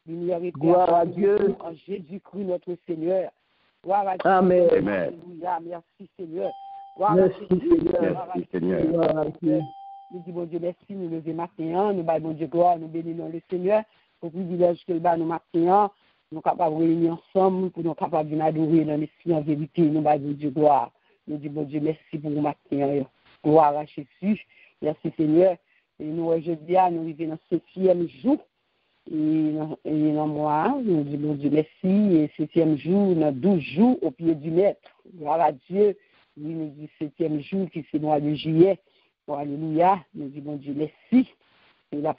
lumière éternelle. Gloire à Dieu. En Jésus-Christ, notre Seigneur. Gloire à Dieu. Amen. Alléluia. Merci, Seigneur. Gloire Merci, à Jésus. Seigneur. Gloire à Seigneur. Jésus. Gloire à Dieu. Nous disons, bon Dieu, merci, nous lever matin, nous baillons, bon Dieu, gloire, nous bénissons le Seigneur, pour privilège que le bas nous matin, nous sommes capables de réunir ensemble, pour nous capables d'adorer dans l'esprit en vérité, nous baillons, bon Dieu, gloire. Nous disons, bon Dieu, merci pour le matin, gloire à Jésus, merci Seigneur. Et nous, aujourd'hui, nous arrivons dans ce 7e jour, et dans mois, nous disons, bon Dieu, merci, et 7e jour, dans 12 jours au pied du maître. Gloire à Dieu, oui, nous disons 7e jour, qui c'est le mois de juillet. Bon, alléluia, nous disons, bon Dieu, merci. Et la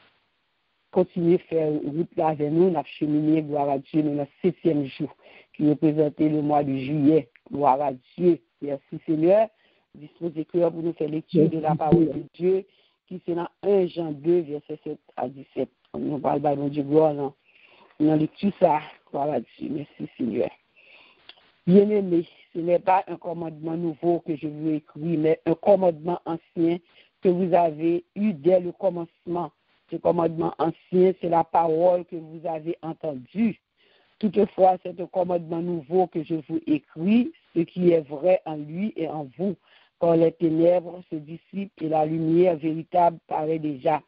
continuer à faire route là avec nous, nous avons cheminé, gloire à Dieu, dans le 7e jour, qui représentait le mois de juillet. Gloire à Dieu. Merci Seigneur. Disposez cœur pour nous faire lecture de la parole de Dieu, qui c'est dans 1 Jean 2, verset 7 à 17. On parle de bon Dieu, gloire, non. On a lecture ça. Gloire à Dieu. Merci Seigneur. Bien-aimés, ce n'est pas un commandement nouveau que je vous écris, mais un commandement ancien que vous avez eu dès le commencement. Ce commandement ancien, c'est la parole que vous avez entendue. Toutefois, c'est un commandement nouveau que je vous écris, ce qui est vrai en lui et en vous, quand les ténèbres se dissipent et la lumière véritable paraît déjà.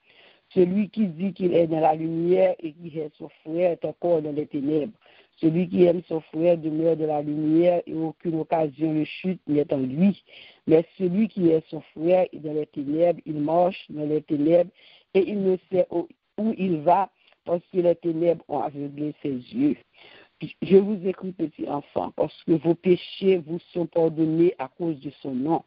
Celui qui dit qu'il est dans la lumière et qui est son frère est encore dans les ténèbres. Celui qui aime son frère demeure de la lumière et aucune occasion de chute n'est en lui. Mais celui qui est son frère est dans les ténèbres, il marche dans les ténèbres et il ne sait où il va parce que les ténèbres ont aveuglé ses yeux. Je vous écris, petits enfants, parce que vos péchés vous sont pardonnés à cause de son nom.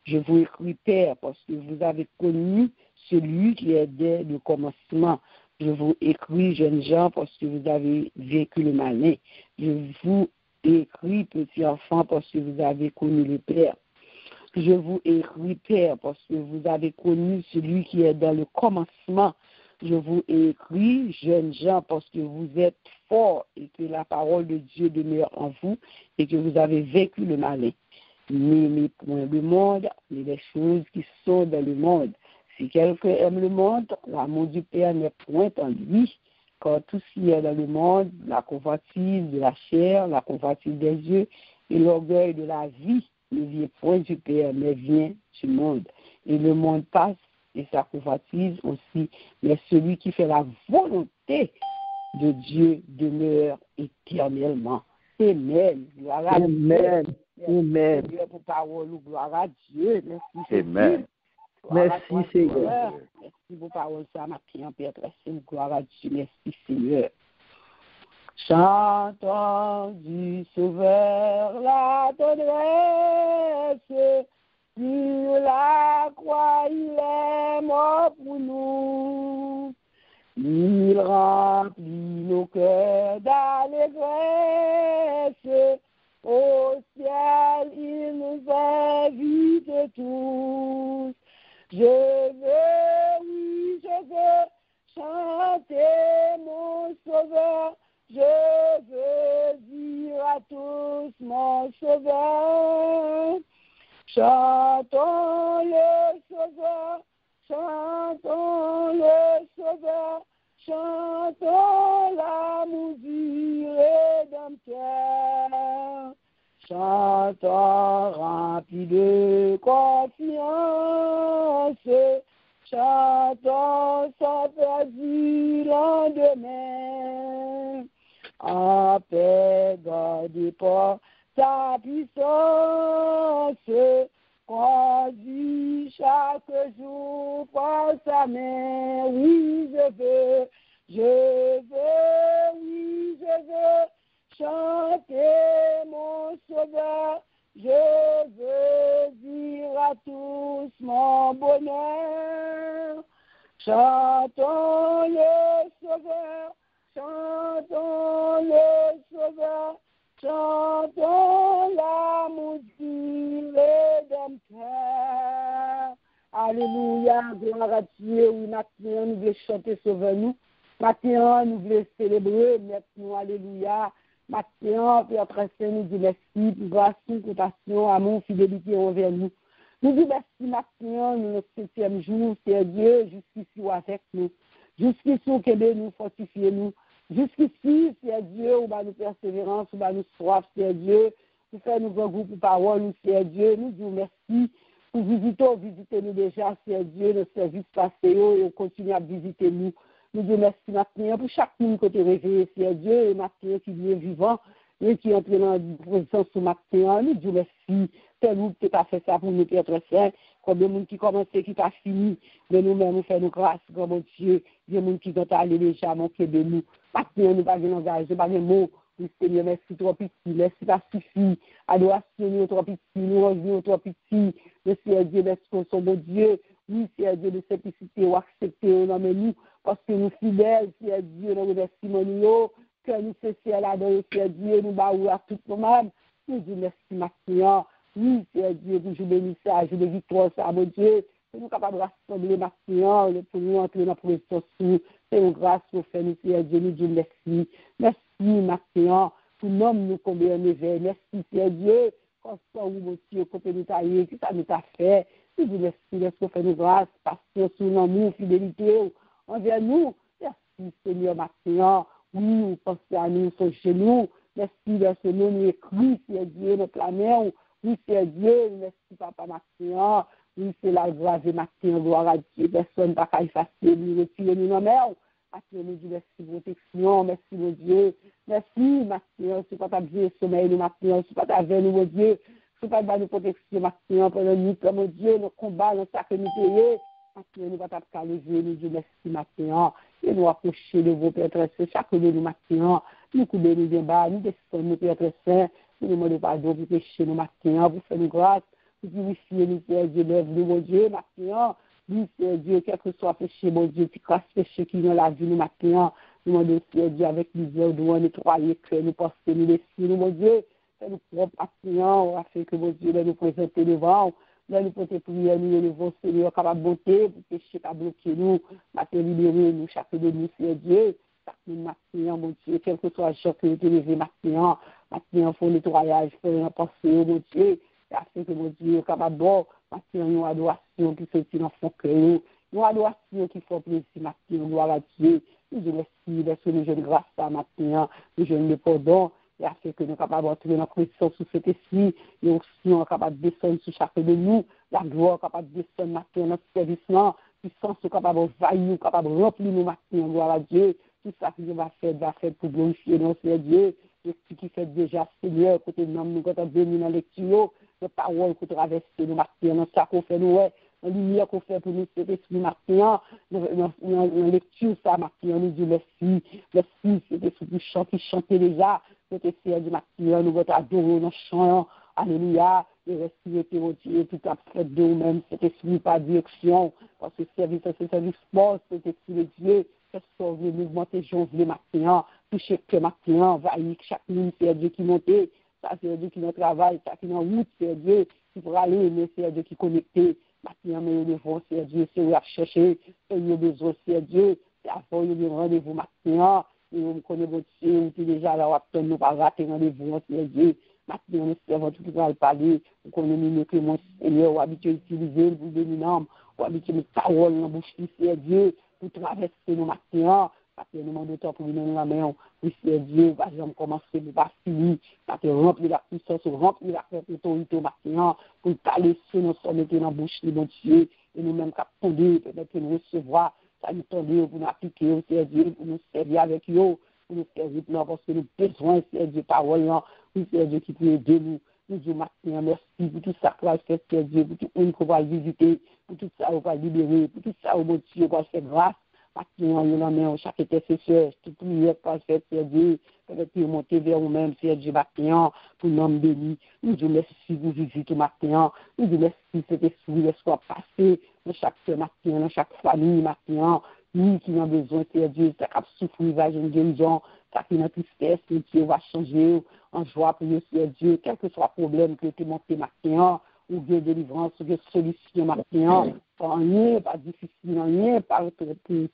Je vous écris, Père, parce que vous avez connu celui qui est dès le commencement. Je vous écris, jeunes gens, parce que vous avez vécu le malin. Je vous écris, petits enfants, parce que vous avez connu le Père. Je vous écris, Père, parce que vous avez connu celui qui est dans le commencement. Je vous écris, jeunes gens, parce que vous êtes forts et que la parole de Dieu demeure en vous et que vous avez vécu le malin. N'aimez point le monde, mais les choses qui sont dans le monde. Si quelqu'un aime le monde, l'amour du Père n'est point en lui, car tout ce qui est dans le monde, la convoitise de la chair, la convoitise des yeux et l'orgueil de la vie, ne vient point du Père, mais vient du monde. Et le monde passe et sa convoitise aussi, mais celui qui fait la volonté de Dieu demeure éternellement. Amen. Gloire à Amen. Dieu. Amen. Dieu pour parole, gloire à Dieu. Merci. Amen. Merci, Seigneur. Merci pour parole, ça m'a pris en Père très simple. Gloire à Dieu. Merci, Seigneur. Chantons du Sauveur la tendresse, sur la croix il est mort pour nous. Il remplit nos cœurs d'allégresse, au ciel il nous invite tous. Je veux chanter mon Sauveur. Je veux dire à tous mon Sauveur. Chantons le Sauveur, chantons le Sauveur, chantons l'amour du Rédempteur. Chantons remplis de confiance, chantons sans peur du lendemain. En paix, gardez par ta puissance, conduis chaque jour par sa main. Oui, je veux chanter mon Sauveur. Je veux dire à tous mon bonheur. Chantons le Sauveur. Chantons le Sauveur, chantons l'amour du Rédempteur. Alléluia, gloire à Dieu. Oui, maintenant, nous voulons chanter Sauveur nous. Maintenant, nous voulons célébrer, maintenant, alléluia. Maintenant, Père très saint, nous disons merci pour grâce, compassion, amour, fidélité envers nous. Nous disons merci maintenant, nous, notre 7e jour, c'est Dieu, jusqu'ici ou avec nous. Jusqu'ici, que nous fortifiez nous. Jusqu'ici, Seigneur Dieu, ou nous persévérance, ou nous soif, Seigneur Dieu, pour faire nous regrouper pour parole, nous, Seigneur Dieu, nous disons merci pour visiter nous déjà, Seigneur Dieu, nos services passés, et continuer à visiter nous. Nous disons merci maintenant pour chaque monde qui est réveillé, Seigneur Dieu, et maintenant qui vient vivant, et qui entre dans la présence ce matin. Nous disons merci. C'est nous qui avons fait ça pour nous, Père très saint. Combien de monde qui commence et qui pas fini, mais nous-mêmes, nous faisons grâce, grand mon Dieu. Il y a des gens qui sont allés déjà manquer de nous. Maintenant, nous n'avons pas de langage, nous n'avons pas de mots. Oui, Seigneur, merci trop petit, merci pas suffit. Adoration, nous trop petit, nous revenons trop petit. Merci Dieu, merci pour son bon Dieu. Oui, c'est Dieu de simplicité, ou accepter, non, mais nous, parce que nous fidèles, c'est Dieu, nous remercions nous, que nous cessons là dans c'est Dieu, nous baou à tout nous-mêmes. Nous disons merci maintenant. Oui, c'est Dieu, pour jouer béni ça, jouer victoire ça, mon Dieu. Nous sommes capables de rassembler maintenant, pour nous entrer dans la présence. C'est une grâce pour faire nous, c'est Dieu, nous disons merci. Merci maintenant, pour nous, nous combien nous éveil. Merci, c'est Dieu, quand ça, mon Dieu, qu'on peut nous tailler, que ça nous a fait. Nous disons merci, laisse qu'on fait nous grâce, parce que sous l'amour, fidélité, envers nous. Merci, Seigneur, maintenant. Oui, nous pensons à nous, sur genoux. Merci, parce que nous écrivons, c'est Dieu, notre planète. Oui, c'est Dieu, merci, Papa, maintenant. Oui, c'est la grâce de maintenant, gloire à Dieu. Personne n'a pas effacer, nous retirer nous nos mères. Maintenant, nous disons merci, protection, merci, mon Dieu. Merci, maintenant, c'est pas ta vie, sommeil, nous, maintenant, c'est pas ta veille, nous, mon Dieu. C'est pas de protection, maintenant, pendant nous, mon Dieu, nos combats, nos sacs, nous payer. Maintenant, nous, pas ta lever, nous disons merci, maintenant. Et nous approcher de vos pères très saints, chaque jour, nous, maintenant. Nous coubons, nous bien bas, nous descendons, nos pères très saints. Nous demandons pardon pour pécher, nous, maintenant, pour faire nous grâce. Pour purifier nous, Père Dieu, lève-nous, mon Dieu, maintenant. Oui, Seigneur Dieu, quel que soit péché, mon Dieu, qui casse péché qui est dans la vie, nous, maintenant. Nous demandons, Seigneur Dieu, avec misère, nous nettoyer, que nous passer, nous laisser, nous, mon Dieu. Fais-nous propre, maintenant, afin que, mon Dieu, nous présenter devant. Nous porter prière, nous élevons, Seigneur, capable de beauté, pour péché, pas bloquer nous. Maintenant, libérer nous, chacun de nous, Seigneur Dieu. Maintenant, mon Dieu, quel que soit le choc que nous te lever maintenant. Maintenant, il faut nettoyage, il faut un pensée, mon Dieu. Afin que mon Dieu est capable de maintenant, une adoration qui fait dans son cœur, une adoration qui fait plaisir maintenant, gloire à Dieu. Nous disons merci, laisse nous jeunes grâce à maintenant, nous jeunes le pardon, et afin que nous sommes capables d'entrer dans la présence sous cet esprit, et aussi nous sommes capables de descendre sur chacun de nous, la gloire capable de descendre maintenant dans notre service, puissance capable de envahir, capable de remplir nous maintenant, gloire à Dieu. Tout ça que Dieu va faire pour glorifier notre Dieu. Et ce qui fait déjà, Seigneur, côté de nous, quand on vient dans la lecture, les paroles qu'on traverse nous maintenant, ça qu'on fait nous, la lumière qu'on fait pour nous, c'est l'esprit maintenant, dans la lecture, ça maintenant, nous dit merci, c'est l'esprit qui chantait déjà, c'était Seigneur du matin, nous votre adorer dans chant, alléluia, et respirer, Dieu, tout à fait de nous-mêmes, cet esprit par direction, parce que service, c'est service sport, c'est l'esprit de Dieu. Faites sauver, mouvementer, jonfler matin, toucher que matin, envahir chaque ligne, c'est Dieu qui monte, ça c'est Dieu qui nous travaille, ça qui nous route, c'est Dieu qui pourra aller, mais c'est Dieu qui connecte, matin, mais le devant, c'est Dieu, c'est où à chercher, c'est le besoin, c'est Dieu, c'est avant le rendez-vous matin, et on connaît votre Dieu, on est déjà là, on ne nous pas rater rendez-vous, c'est Dieu, maintenant, nous servons tout le parler, on connaît mieux que mon Seigneur, on habitué à utiliser le bénin, on habitué à mettre parole dans la bouche, c'est Dieu, pour traverser nos matins, parce que nous demandons temps pour venir dans la main, oui, c'est Dieu, par exemple, commencer, mais pas fini, parce que remplir la puissance, remplir la autorité au matin, pour parler sur nos sommes, dans la bouche de mon Dieu, et nous-mêmes, qu'à tomber, peut-être nous recevoir, ça nous tomber, pour nous appliquer, c'est Dieu, pour nous servir avec eux, pour nous servir, parce que nous avons besoin, c'est Dieu, parole, oui, c'est Dieu qui peut aider nous. Nous disons maintenant merci pour tout ça que va faire, c'est Dieu, pour tout le qu'on va visiter, pour tout ça qu'on va libérer, pour tout ça, mon Dieu, qu'on va faire grâce. Maintenant, nous avons chaque intercesseur, toute prière qu'on va faire, c'est Dieu, peut-être monter vers nous-mêmes, c'est Dieu, maintenant, pour nous béni. Nous disons merci pour visiter maintenant. Nous disons merci, cet esprit, soit passé dans chaque matin, dans chaque famille maintenant. Nous qui avons besoin, c'est Dieu, ça a souffert, va une guérison, ça qui n'a tristesse, Dieu va changer en joie pour Dieu, quel que soit le problème que tu montes maintenant, ou bien délivrance, ou bien solution maintenant, pas rien, pas difficile, rien, pas pour Dieu,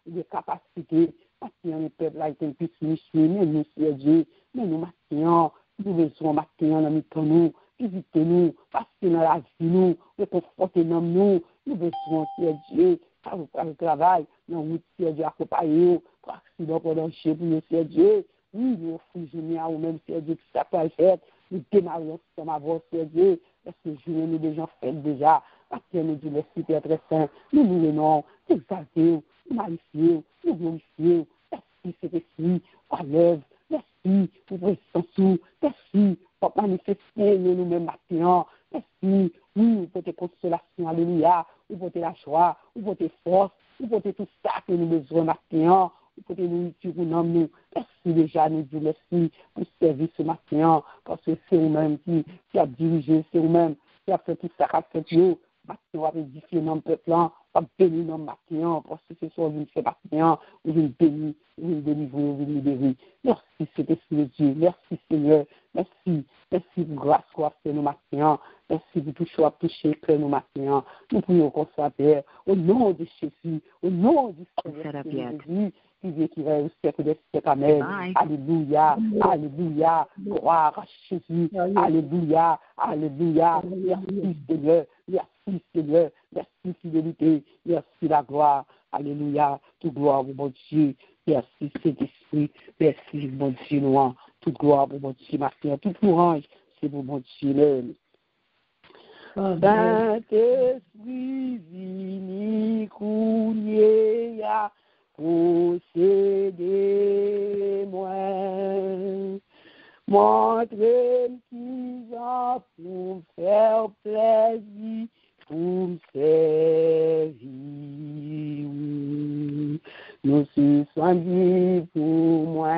ou bien capacité. Maintenant, le peuple a été plus mais nous, c'est Dieu, mais nous maintenant, nous besoin maintenant, nous, visitez-nous, passez dans la vie, nous, réconfortez nous besoin, c'est Dieu, ça vous faire le travail, nous, c'est Dieu, accompagnez-nous, accident pendant chez pour nous, Seigneur Dieu. Oui, nous offrons journée à vous-même, Seigneur Dieu, tout ça peut le faire. Nous démarrons ensemble avant, Seigneur Dieu. Parce que journée, nous déjà fait déjà. Parce que nous disons, merci Père très saint. Nous nous venons, nous exaltons, nous magnifions, nous glorifions. Merci, c'est esprit, par l'œuvre. Merci pour présence. Merci pour manifester nous-mêmes maintenant. Merci, oui, pour tes consolations, alléluia. Ou pour la joie, ou pour tes forces, ou pour tout ça que nous besoin maintenant. Ou pour tes nourritures ou non nous. Merci déjà, nous disons merci pour servir ce matin. Parce que c'est vous-même qui a dirigé, c'est vous-même qui a fait tout ça, qui a fait tout. Maintenant, on va édifier notre peuple, on va bénir notre matin, parce que ce soit une fait matin, ou une bénie, ou une délivrer, ou une libérer. Merci, c'est esprit de Dieu. Merci, Seigneur. Merci. Merci pour grâce qu'on a fait nos matins. Merci pour tout choix, toucher le cœur nos matins. Nous prions qu'on soit Père, au nom de Jésus, au nom du Seigneur Jésus, qui vient qui va au siècle des siècles. Amen. Alléluia, alléluia, gloire à Jésus. Alléluia, alléluia. Merci, Seigneur. Merci, Seigneur. Merci, fidélité. Merci, la gloire. Alléluia. Toute gloire au bon Dieu. Merci, Saint-Esprit. Merci, bon Dieu, noir. Toute gloire pour mon Dieu, ma fille. Toute louange, c'est pour mon Dieu même. Saint-Esprit, vini, coulier, possédez-moi. Montrez-moi qui j'en pour me faire plaisir, pour me servir. Nous sommes pour moi,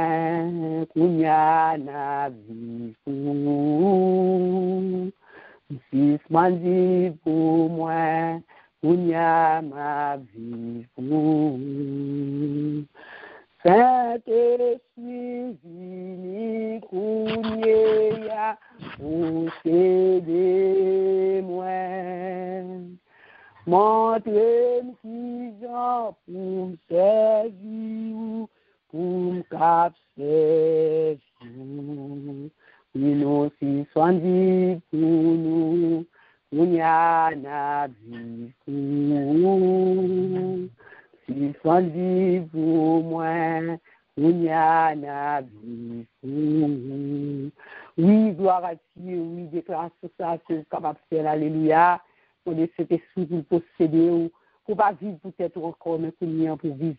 qu'on y a na vie pour. Nous sommes pour moi, qu'on y a ma vie pour. Saint-Esprit, vini, qu'on y a, possédez-moi. Montrez-moi qui j'en pour me servir, pour me capter. Nous aussi soigner pour nous, on y a na vie pour. Si soigner pour moi, on y a na vie pour. Oui, gloire à Dieu, oui, déclaration ça, c'est capable de faire, alléluia. On est cet esprit pour posséder, pour pas vivre peut-être encore, mais pour vivre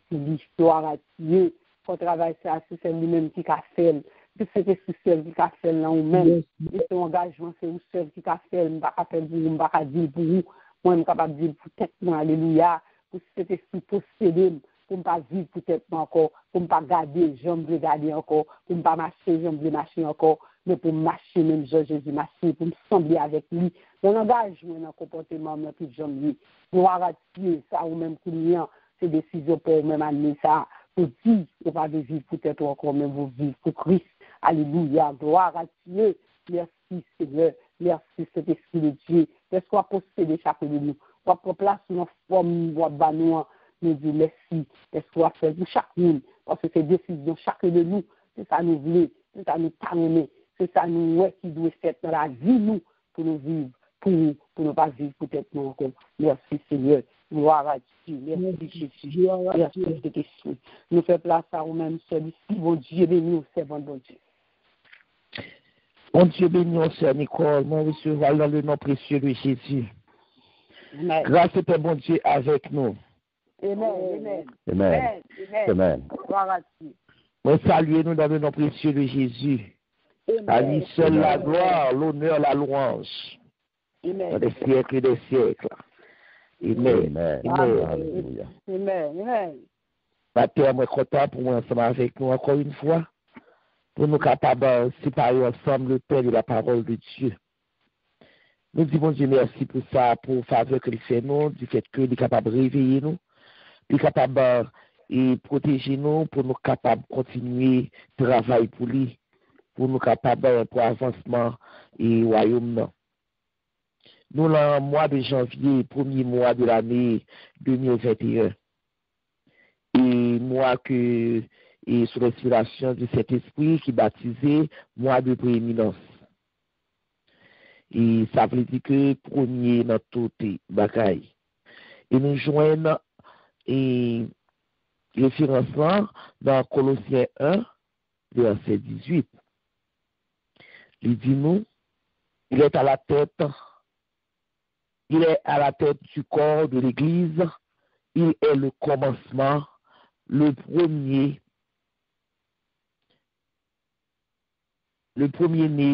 pour l'histoire à Dieu. Pour travailler ça, c'est lui-même qui a fait. C'est cet esprit seul qui a fait là ou même. Et son engagement, c'est vous seul qui a fait. Je ne vais pas faire pour vous, je ne vais pas dire pour vous. Moi, je suis capable de dire peut-être moi, alléluia, pour cet esprit posséder, pour ne pas vivre peut-être encore, pour ne pas garder, je ne veux garder encore, pour ne pas marcher, je ne veux marcher encore. Mais pour marcher, même Jésus marcher, pour me sembler avec lui. Mon engagement dans le comportement, mais puis j'aime lui. Gloire à Dieu, ça ou même client, c'est décision pour même amener ça. Pour dire, on va vivre peut-être encore, mais vous vivre pour Christ. Alléluia, gloire à Dieu. Merci Seigneur, merci cet esprit de Dieu. Laisse qu'on posséder chacun de nous. On va place une forme, on va nous dire merci. Laisse qu'on faire pour chacun, parce que c'est décision chacun de nous. C'est ça nous voulons, c'est ça nous t'aimer. C'est ça nous qui doit faire dans la vie, nous, pour nous vivre, pour ne pas vivre peut-être nous encore. Merci Seigneur. Gloire à Dieu. Merci Jésus. Merci cet esprit. Nous faisons place à nous-mêmes, celui-ci. Bon Dieu béni, servant bon Dieu. Bon Dieu béni, sœur Nicole. Mon recevoir dans le nom précieux de Jésus. Amen. Grâce à ton bon Dieu avec nous. Amen. Amen. Amen. Gloire à Dieu. Moi, saluez-nous dans le nom précieux de Jésus. À lui seul la gloire, l'honneur, la louange. Dans des siècles et des siècles. Amen. Alléluia. Amen. Matin, moi, content pour moi ensemble avec nous encore une fois, pour nous capables de séparer ensemble le Père de la parole de Dieu. Nous disons Dieu merci pour ça, pour faveur que il fait nous, du fait qu'il est capable de réveiller nous, il est capable de protéger nous, pour nous capables de continuer le travail pour lui, pour nous capables pour avancement et royaume. Nous, le mois de janvier, premier mois de l'année 2021, et mois que, et sous l'inspiration de cet esprit qui est baptisé mois de prééminence. Et ça veut dire que premier dans tout bagaille. Et nous joignons et référence là dans Colossiens 1, verset 18. Il dit nous, il est à la tête du corps de l'Église, il est le commencement, le premier-né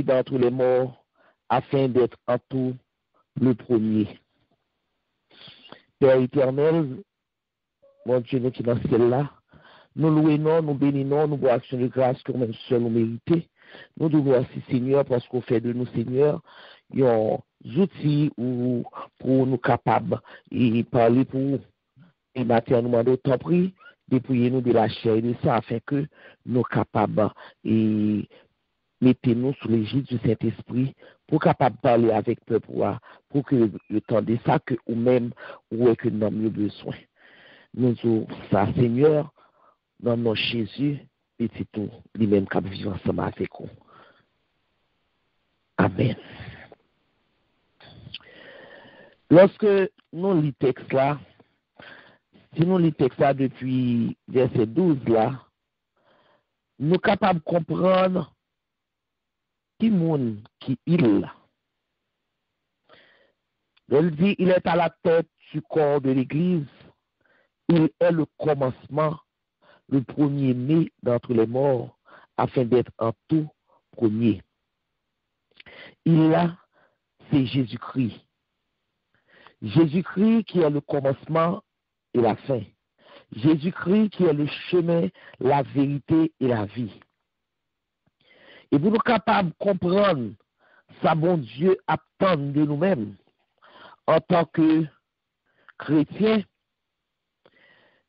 d'entre les morts, afin d'être en tout le premier. Père éternel, mon Dieu, nous qui dans ce ciel-là, nous louons, nous bénissons, nous vous action de grâce que nous seul nous méritons. Nous devons aussi, Seigneur, parce qu'on fait de nous, Seigneur, des outils pour nous capables et parler pour nous. Et maintenant, nous demandons tant prix, dépouiller-nous de la chair et de ça, afin que nous capables et mettez-nous sous l'égide du Saint-Esprit pour capable parler avec le peuple, pour que le temps de ça, que ou même, où est que nous avons besoin. Nous disons ça, Seigneur, dans nos Jésus, et c'est tout, lui-même qui vit ensemble avec nous. Amen. Lorsque nous lisons le texte là, si nous lisons le texte là depuis verset 12 là, nous sommes capables de comprendre qui monde qui il là. Il dit, il est à la tête du corps de l'Église, il est le commencement, le premier-né d'entre les morts, afin d'être en tout premier. Il là, c'est Jésus-Christ. Jésus-Christ qui est le commencement et la fin. Jésus-Christ qui est le chemin, la vérité et la vie. Et pour nous capables de comprendre ça, bon Dieu attend de nous-mêmes en tant que chrétiens,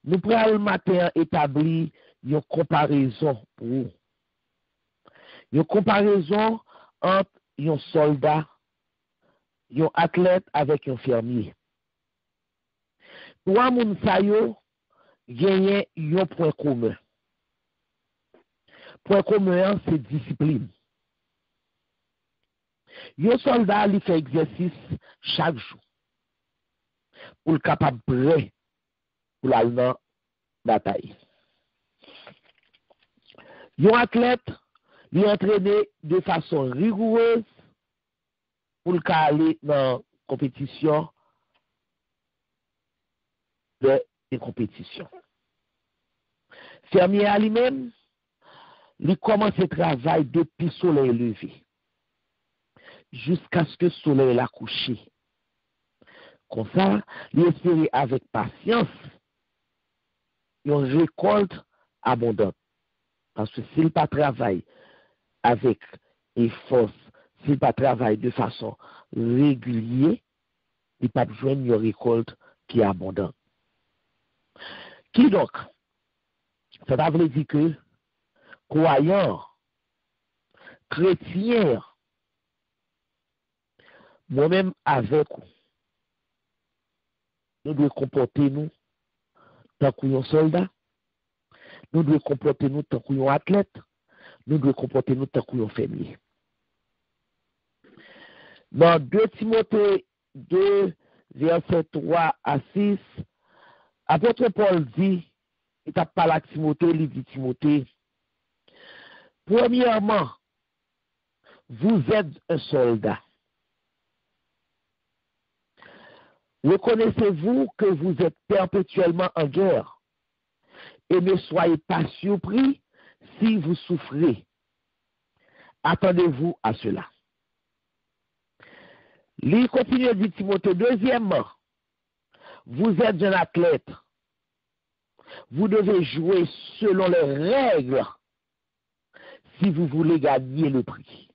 nous prenons le matin établir une comparaison pour vous. Une comparaison entre un soldat, un athlète avec un fermier. Trois moun sa yo gagnent un point commun. Point commun, c'est discipline. Un soldat lui fait exercice chaque jour pour le capable prêt pour la bataille. Un athlète lui entraîné de façon rigoureuse pour le aller dans la compétition de compétition. Fermier à lui-même, il commence le travail depuis le soleil levé, jusqu'à ce que le soleil a couché. Comme ça, il espère avec patience une récolte abondante. Parce que s'il pas travaille avec force, s'il pas travaille de façon régulière, il pas besoin d'une récolte qui est abondante. Qui donc? Ça veut dire que croyants, chrétiens, moi-même avec vous, nous devons comporter nous tant qu'un soldat, nous devons comporter nous tant qu'un athlète, nous devons comporter nous tant qu'un fermier. Dans 2 Timothée 2, verset 3 à 6, apôtre Paul dit, il t'a parlé à Timothée, il dit Timothée, premièrement, vous êtes un soldat. Reconnaissez-vous que vous êtes perpétuellement en guerre et ne soyez pas surpris si vous souffrez. Attendez-vous à cela. Il continue à dire Timothée, deuxièmement, vous êtes un athlète. Vous devez jouer selon les règles si vous voulez gagner le prix.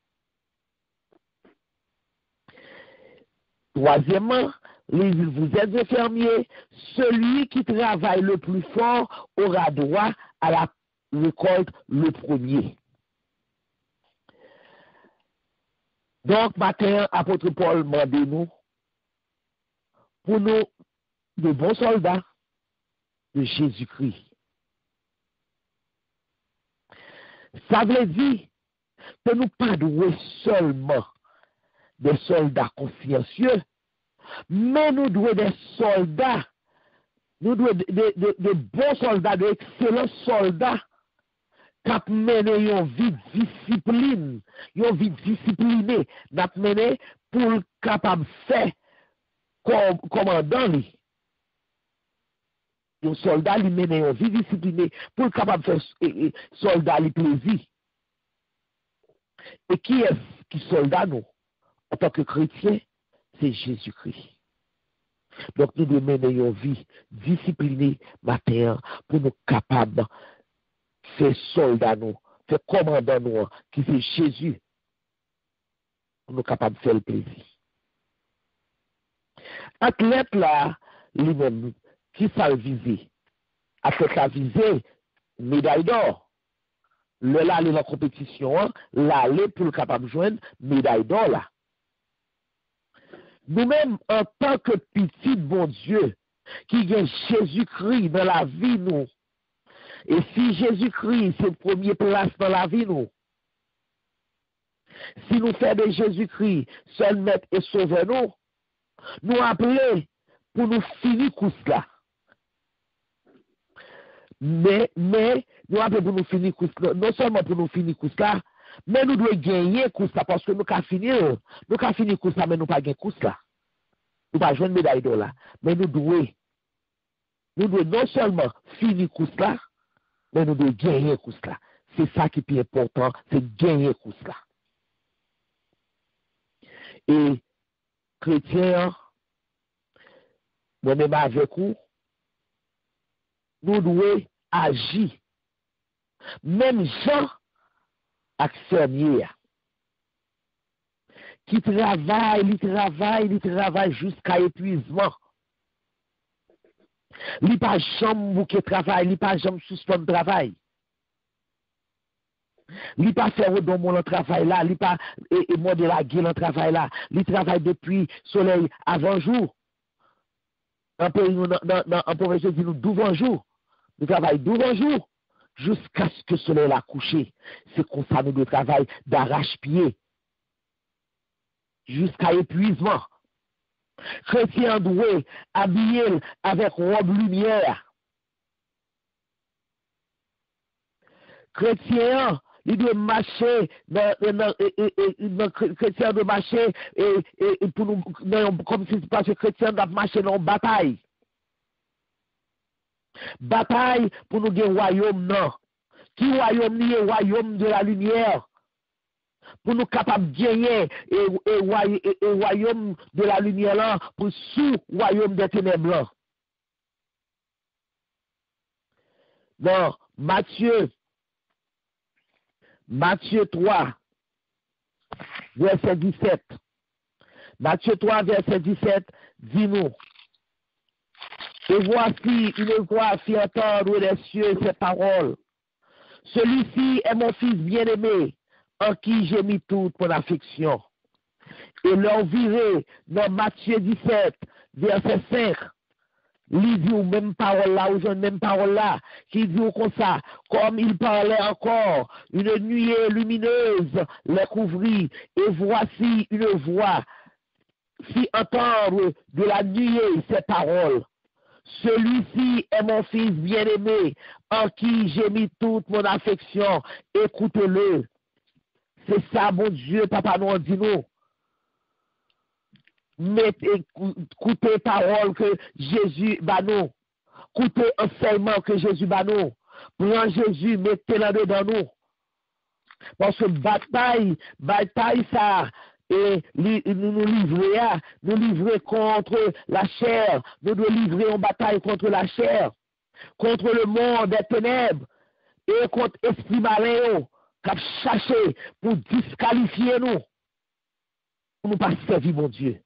Troisièmement, vous êtes un fermier. Celui qui travaille le plus fort aura droit à la récolte le premier. Donc, matin, apôtre Paul m'a dit nous, pour nous, de bons soldats de Jésus-Christ. Ça veut dire que nous ne devons pas seulement des soldats consciencieux, mais nous devons des soldats nous devons de bons soldats, d'excellents soldats, qui mènent une vie discipline, une vie disciplinée, qui mènent pour capable de faire comme commandant. Un soldat lui mène une vie disciplinée pour capable de faire soldat lui plaisir. Et qui est qui soldat nous? En tant que chrétien, c'est Jésus-Christ. Donc nous devons mener une vie disciplinée matin pour nous capables de faire soldat nous, faire commandant nous, qui c'est Jésus, pour nous capables de faire le plaisir. Athlète là, lui-même, qui ça visé? Athlète la visé, médaille d'or. Le là, aller dans la compétition, là, aller pour le capable de joindre médaille d'or là. Nous-mêmes, en tant que petit bon Dieu, qui a Jésus-Christ dans la vie, nous, et si Jésus-Christ, c'est première place dans la vie, nous, si nous faisons de Jésus-Christ seul maître et sauveur, nous appelons pour nous finir coup là. Mais, nous appelons pour nous finir coup là, non seulement pour nous finir coup là, mais nous devons gagner coup là, parce que nous avons fini coup là, mais nous pas gagner coup là. Nous pas jouer une médaille d'or là, mais nous devons non seulement finir coup là, mais nous devons gagner coup là. C'est ça qui est plus important, c'est gagner coup là. Et chrétiens, moi-même avec vous, nous devons agir. Même Jean, actionnaire, qui travaille jusqu'à épuisement. Il n'y a pas jamais bouquet de travail, il n'y a pas jamais suspendre le travail. Il n'y a pas faire dans mon travail là, il n'y a pas modérer la gueule dans le travail là. Il travaille depuis soleil avant jour. En province, nous 12 jours. Nous travaillons 12 jours jusqu'à ce que le soleil a couché. C'est comme ça nous devons travailler d'arrache-pied jusqu'à épuisement. Chrétien doit habiller avec robe lumière. Chrétien, il doit marcher chrétien doit marcher et pour nous, comme si c'est parce que chrétien doit marcher dans une bataille. Bataille pour nous gagner royaume, non. Qui royaume ni royaume de la lumière? Pour nous capables de gagner et royaume de la lumière là, pour sous royaume des ténèbres là. Dans Matthieu 3, verset 17. Matthieu 3, verset 17, dis-nous. Et voici une voix fit entendre des cieux ces paroles. Celui-ci est mon fils bien-aimé, en qui j'ai mis toute mon affection. Et l'on virait dans Matthieu 17, verset 5. Il dit même parole là, ou même parole là, qui dit comme ça, comme il parlait encore, une nuée lumineuse les couvrit, et voici une voix fit entendre de la nuée ces paroles. Celui-ci est mon fils bien-aimé, en qui j'ai mis toute mon affection, écoutez-le. C'est ça, mon Dieu, papa nous dit nous. Écoutez parole que Jésus bat nous. Écoutez enseignement que Jésus bat nous. Prends Jésus, mettez-le dedans nous. Parce que bataille ça, et nous livrer contre la chair. Nous devons livrer en bataille contre la chair, contre le monde des ténèbres et contre l'esprit malin qui a cherché pour disqualifier nous. Pour nous pas servir, mon Dieu.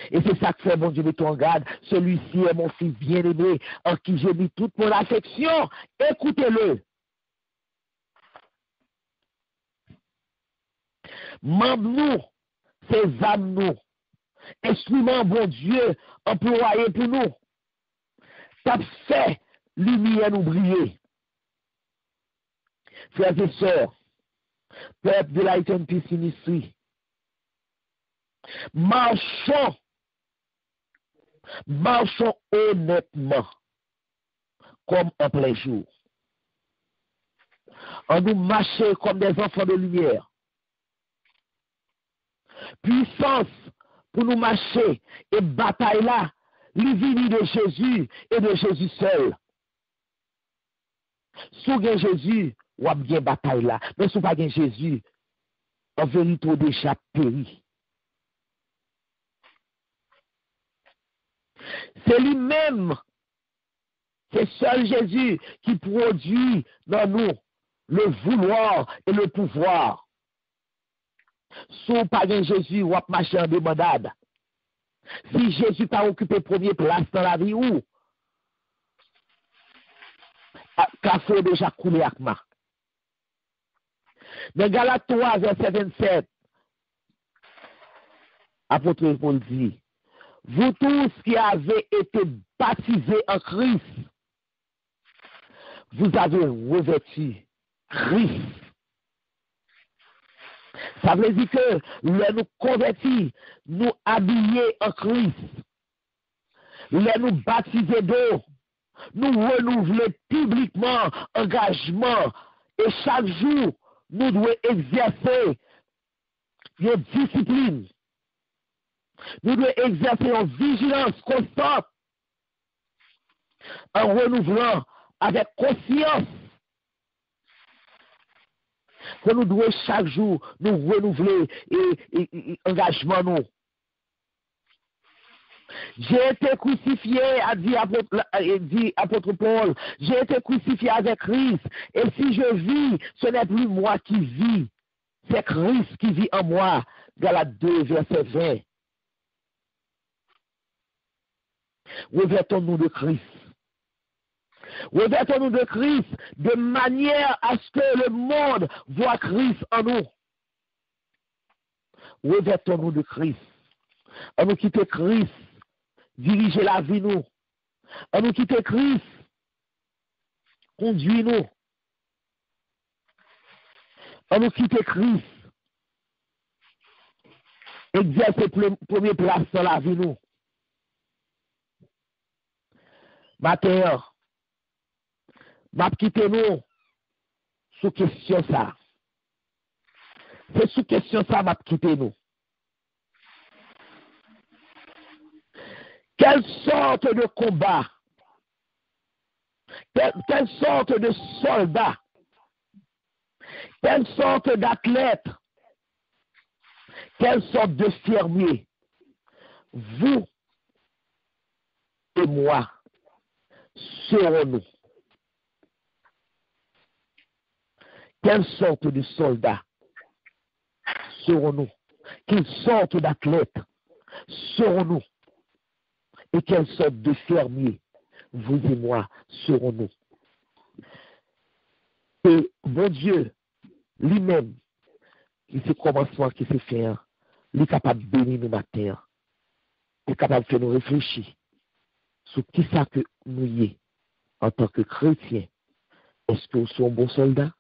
Et c'est ça que fait, mon Dieu, mettons en garde. Celui-ci est mon fils bien-aimé, en qui j'ai mis toute mon affection. Écoutez-le. Membre-nous, ces âmes-nous, instruments, bon Dieu, employés pour nous. Ça fait lumière nous briller. Frères et sœurs, peuple de Light and Peace Ministry, marchons honnêtement, comme en plein jour. On nous marcher comme des enfants de lumière. Puissance pour nous marcher et bataille là, l'ivini de Jésus et de Jésus seul. Si vous avez Jésus, vous avez bien bataille là. Mais si vous n'avez pas Jésus, en vérité, vous déjà péri. C'est lui-même, c'est seul Jésus qui produit dans nous le vouloir et le pouvoir. Si vous n'avez pas Jésus, vous avez marché en demandade. Si Jésus n'a occupé première place dans la vie, où? Café déjà coulé avec moi. Dans Galates 3, verset 27, apôtre Paul dit, vous tous qui avez été baptisés en Christ, vous avez revêtu Christ. Ça veut dire que nous convertis, nous habiller en Christ, nous baptiser d'eau, nous renouveler publiquement engagement et chaque jour, nous devons exercer une discipline. Nous devons exercer une vigilance constante en renouvelant avec conscience que nous devons chaque jour nous renouveler et engagement nous. J'ai été crucifié, a dit apôtre Paul, j'ai été crucifié avec Christ, et si je vis, ce n'est plus moi qui vis, c'est Christ qui vit en moi. Galates 2, verset 20. Revêtons-nous de Christ. Revêtons-nous de Christ de manière à ce que le monde voit Christ en nous. Revêtons-nous de Christ. On nous quitte Christ. Diriger la vie nous. On nous quitte Christ. Conduis nous. On nous quitte Christ. Exercer première place dans la vie nous. Matin, m'a quitté nous sous question ça. C'est sous question ça m'a quitté nous. Quelle sorte de combat, quelle sorte de soldat, quelle sorte d'athlète, quelle sorte de fermier, vous et moi serons-nous? Quelle sorte de soldat serons-nous? Quelle sorte d'athlète serons-nous? Et quelle sorte de fermier, vous et moi, serons-nous? Et bon Dieu, lui-même, qui se commencement, qui se fait, il est capable de bénir nous matin, il est capable de faire nous réfléchir sur qui ça que nous y est en tant que chrétiens. Est-ce que nous sommes bons soldats?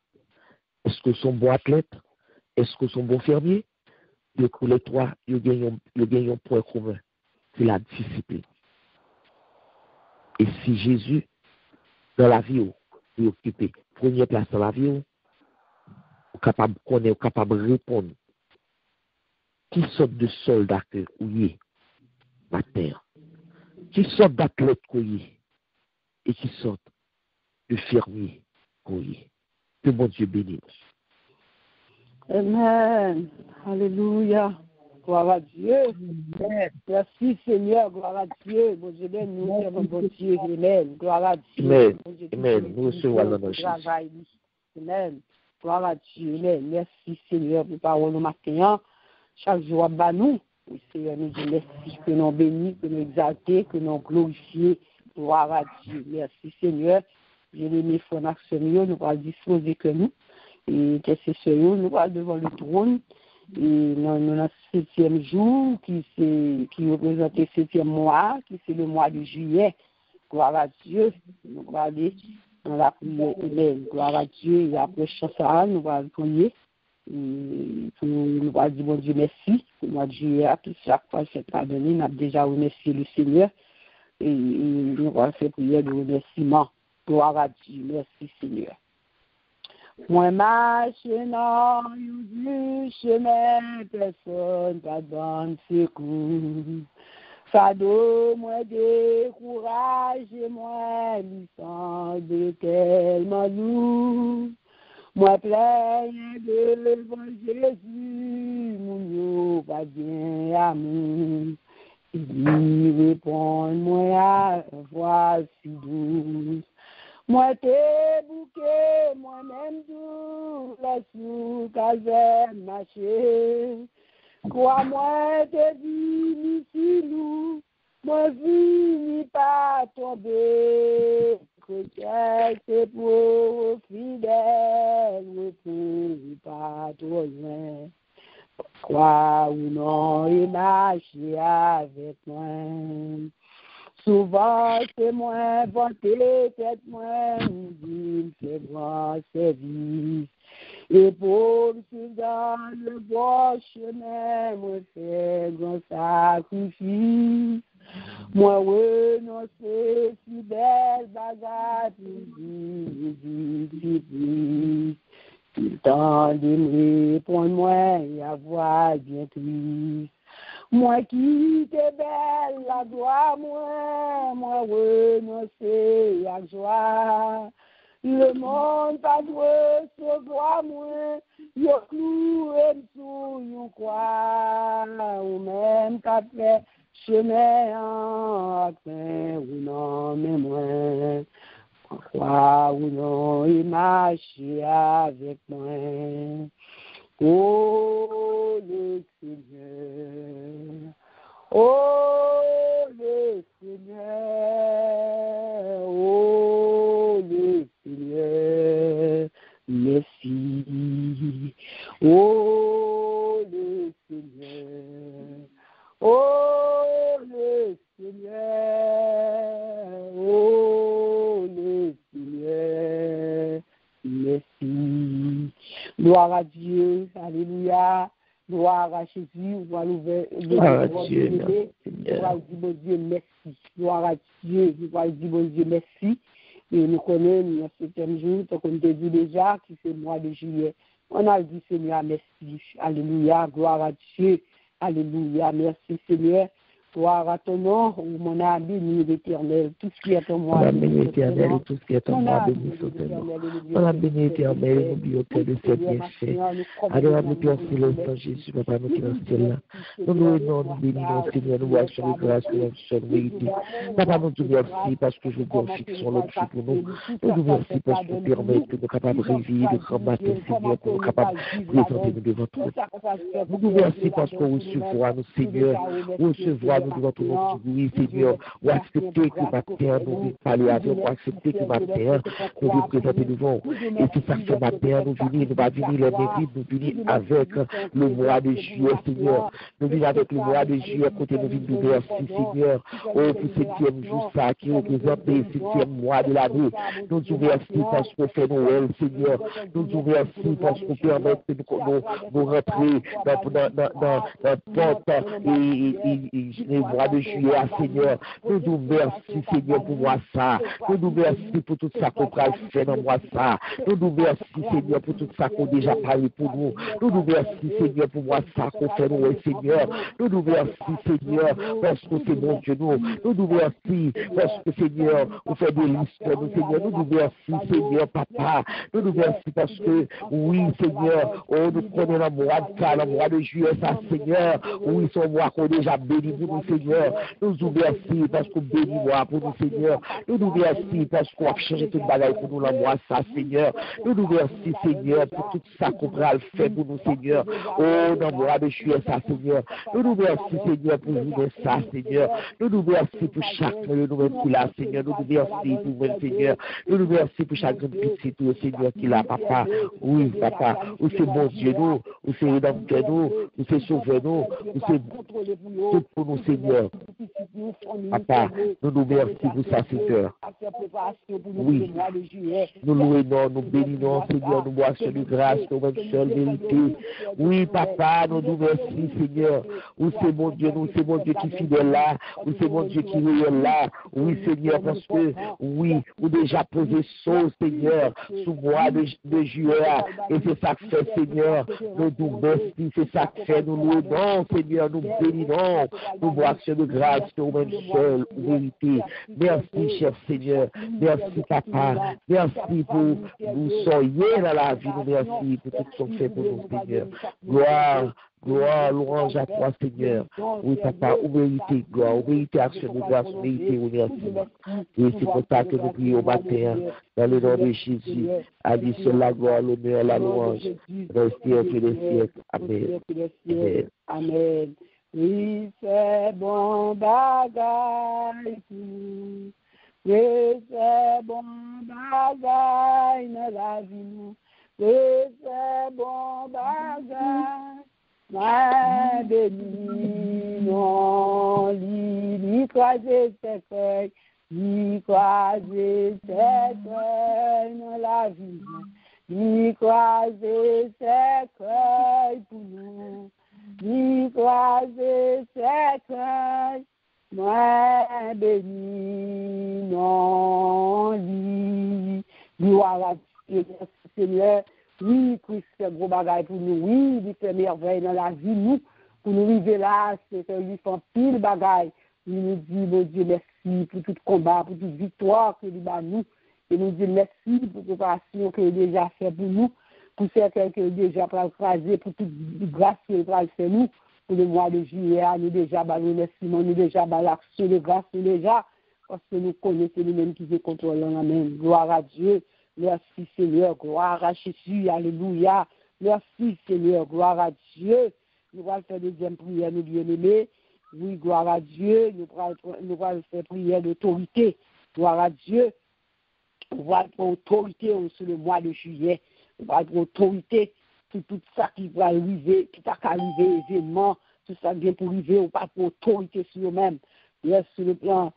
Est-ce que nous sommes bons athlètes? Est-ce que nous sommes bons fermiers? De tous les trois, ils gagnent un point commun, c'est la discipline. Et si Jésus, dans la vie, est occupé première place dans la vie, on est capable de répondre qui sorte de soldat que vous êtes matin, qui sorte d'athlète que vous êtes, et qui sorte de fermier que vous êtes. Que mon Dieu bénisse. Amen. Alléluia. Gloire à Dieu. Merci Seigneur. Gloire à Dieu. Bon Dieu, nous sommes bon Dieu. Amen. Gloire à Dieu. Amen. Amen. Nous recevons le nom de Jésus. Amen. Gloire à Dieu. Amen. Merci Seigneur pour parole au matin. Chaque jour, à nous. Seigneur, nous disons merci que nous bénis, que nous exaltés, que nous glorifions. Gloire à Dieu. Merci Seigneur. Je les mets frères Maxime, nous allons disposer que nous. Et que c'est ce jour, nous allons devant le trône. Et dans le 7e jour, qui représente le 7e mois, qui c'est le mois de juillet. Gloire à Dieu. Nous allons aller dans la prière. Gloire à Dieu. Et après ça, nous allons prier. Nous allons dire, bon Dieu, merci. Pour le mois de juillet, tout chaque fois, c'est pardonné. Nous avons déjà remercié le Seigneur. et nous allons faire prière de remerciement. Gloire à Dieu. Merci Seigneur. Moi marche dans du chemin, personne pas dans secours. Fado, moi décourage, moi licence de tellement lourd. Moi plaigne devant Jésus, mon pas bien amour. Il répond, moi à voix si douce. Moi t'es bouquet, moi-même tout, la sous caserne marcher. Crois-moi, t'es venu si lourd, moi vini pas tomber. Chrétien, c'est pour fidèle, pour pas trop loin. Crois ou non, et marcher avec moi. Souvent, c'est moins vanté, tête moins, dit, c'est grand service. Et pour suivre dans le bon chemin, moi, fais grand sacrifice. Moi, renoncer si belle bagarre, plus. Il temps de me répondre, moi, et avoir bien triste. Moi qui t'es belle, la gloire, moi renoncer à joie. Le monde pas de recevoir, moi, yo cloué sous yon quoi, ou même qu'à fait chemin en pain, ou non, mais moi, croire ou non, il marche avec moi. Oh, le Seigneur, oh, le Seigneur, oh, le Seigneur, merci. Oh, le Seigneur, oh, le Seigneur, oh, le Seigneur, merci. Gloire à Dieu, alléluia. Gloire à Jésus, gloire à Dieu, gloire à bon Dieu, merci. Gloire à Dieu, gloire à bon Dieu, merci. Et nous connaissons le 7e jour, comme on te dit déjà, qui c'est le mois de juillet. On a dit Seigneur, merci. Alléluia, gloire à Dieu. Alléluia, merci Seigneur. Gloire à ton nom, mon âme béni l'Éternel, tout ce qui est en moi. Mon âme béni l'Éternel, tout ce qui est en moi, béni soutenu. Mon âme béni l'Éternel, n'oublie aucun de ses bienfaits. Alors, nous merci le Seigneur Jésus, Papa, nous qui dans ce ciel-là. Nous nous bénissons, Seigneur, nous voici de grâce, nous sommes vérité. Papa, nous te merci parce que je glorifie son nom pour nous. Nous te merci parce que nous permettez que nous capables de rêver, de grand matin, Seigneur, pour nous capables de présenter nous devant toi. Nous te merci parce qu'on recevra nous, Seigneur, recevra nous devant ton nom, Seigneur, ou accepter que matin, nous parler avec, ou accepter que matin, nous nous présenter devant. Et tout ça, ce matin, nous venons, nous va venir les mérites, nous venons avec le mois de juillet, Seigneur. Nous venons avec le mois de juillet, côté nous venons de merci, Seigneur. Oh, pour ce 7e jour, ça, qui représente le 7e mois de l'année. Nous nous merci parce qu'on fait Noël, Seigneur. Nous nous merci parce qu'on permet que nous rentrer dans porte et le mois de juillet, Seigneur. Nous nous merci, Seigneur, pour moi ça. Nous nous merci pour tout ça qu'on a fait dans moi ça. Nous nous merci, Seigneur, pour tout ça qu'on a déjà parlé pour nous. Nous nous merci, Seigneur, pour moi ça qu'on fait nous, Seigneur. Nous nous merci, Seigneur, parce que c'est bon Dieu nous. Nous nous merci, parce que, Seigneur, on fait des listes, nous, Seigneur. Nous nous merci, Seigneur, Papa. Nous nous merci parce que, oui, Seigneur, oh, nous prenons le mois de ça, le mois de juillet, ça, Seigneur. Oui, son mois qu'on a déjà béni pour nous, Seigneur. Nous nous merci parce qu'on bénit moi pour nous, Seigneur. Nous nous merci parce qu'on a changé toute bagaille pour nous, le mois ça, Seigneur. Nous nous merci, Seigneur, pour tout ça qu'on a fait pour nous, Seigneur. Oh, dans le mois de juillet, ça, Seigneur. Nous nous merci, Seigneur, pour vous ça, Seigneur. Nous nous merci pour chaque nous-mêmes qui l'a, Seigneur. Nous nous merci pour vous, Seigneur. Nous nous merci pour chaque petit tout, Seigneur, qui l'a, Papa. Oui, Papa. Où c'est bon Dieu, nous. Où c'est rédempteur, nous. Où c'est sauveur, nous. Où c'est tout pour nous, Seigneur. Papa, nous nous merci pour ça, Seigneur. Oui, nous louons, nous bénissons, Seigneur, nous boissons de grâce, nous même seule vérité. Oui, Papa, nous nous merci, Seigneur. Oui, c'est mon Dieu, nous, c'est mon Dieu qui est fidèle là. Oui, c'est mon Dieu qui est là. Oui, Seigneur, parce que, oui, vous déjà posé sauce, Seigneur, sous mois de juillet. Et c'est ça que fait, Seigneur. Nous nous merci, c'est ça que fait. Nous louons, Seigneur, nous bénissons. Nous boissons de grâce, nous même seule vérité. Merci, cher Seigneur. Merci, Papa. Merci pour vous soyez dans la vie. Nous merci pour tout ce qu'on fait pour nous, Seigneur. Gloire, gloire, louange à toi, Seigneur. Oui, Papa, ou vérité, gloire, ou vérité, action de grâce, vérité, ou remerciement. Et c'est pour ça que nous prions au matin, dans le nom de Jésus. À lui seul la gloire, l'honneur, la louange. Restez au pied des siècles. Amen. Amen. Amen. Oui, c'est bon bagaille pour nous. Oui, c'est bon bagaille dans la vie nous. Oui, c'est bon bagaille. Ma béni, non, li croiser ses feuilles, li croiser ses feuilles dans la vie nous. Li croiser ses feuilles pour nous. Li croiser ses feuilles. Moi béni, non, li. Gloire à Dieu, Seigneur. Oui, Christ fait gros bagaille pour nous. Oui, il fait merveille dans la vie, nous. Pour nous arriver là, c'est que lui fait pile bagaille. Il nous dit, mon Dieu, merci pour tout combat, pour toute victoire que lui a nous. Et nous dit merci pour toute passion qu'il a déjà fait pour nous. Pour certains qu'il a déjà crasé, pour toute grâce qu'il a fait nous. Pour le mois de juillet, nous déjà, nous remerciements, nous déjà, l'action de grâce, nous déjà. Parce que nous connaissons nous-mêmes qui se contrôlent. Amen. Gloire à Dieu. Merci Seigneur, gloire à Jésus, alléluia. Merci Seigneur, gloire à Dieu. Nous allons faire deuxième prière, nous bien-aimés. Oui, gloire à Dieu. Nous allons faire prière d'autorité. Gloire à Dieu. Nous allons faire autorité sur le mois de juillet. Nous allons faire autorité sur tout ça qui va arriver, tout ça qui va arriver, événement, tout ça qui vient pour arriver. On va faire autorité sur eux-mêmes. Yes, sur le plan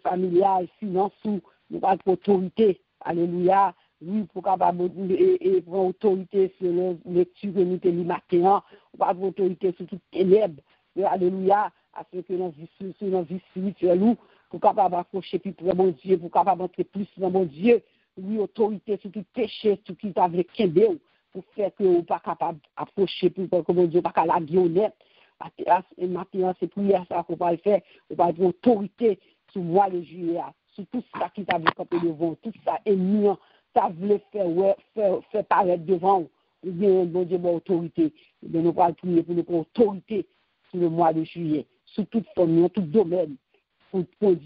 familial, financier, nous allons faire autorité. Alléluia. Oui, pour capable et prendre autorité sur les lectures que nous te lis matin, on va prendre autorité sur toutes les ténèbres. Alléluia. Afin que dans la vie spirituelle, pour capable approcher plus près de mon Dieu, pour capable entrer plus dans mon Dieu. Oui, autorité sur tout péché, sur tout avec Kédéo, pour faire que vous pas capable d'approcher plus près de mon Dieu, pas qu'à la guillonnette. Maintenant, c'est prière ça qu'on va le faire. On va prendre autorité sur le mois de juillet. Sur tout ça qui t'a vu camper devant, tout ça ennemi, ça voulait faire paraître devant, ou bien, bon Dieu, mon autorité. Nous allons prier pour nous prendre autorité sur le mois de juillet, sur toute forme, tout domaine, pour prendre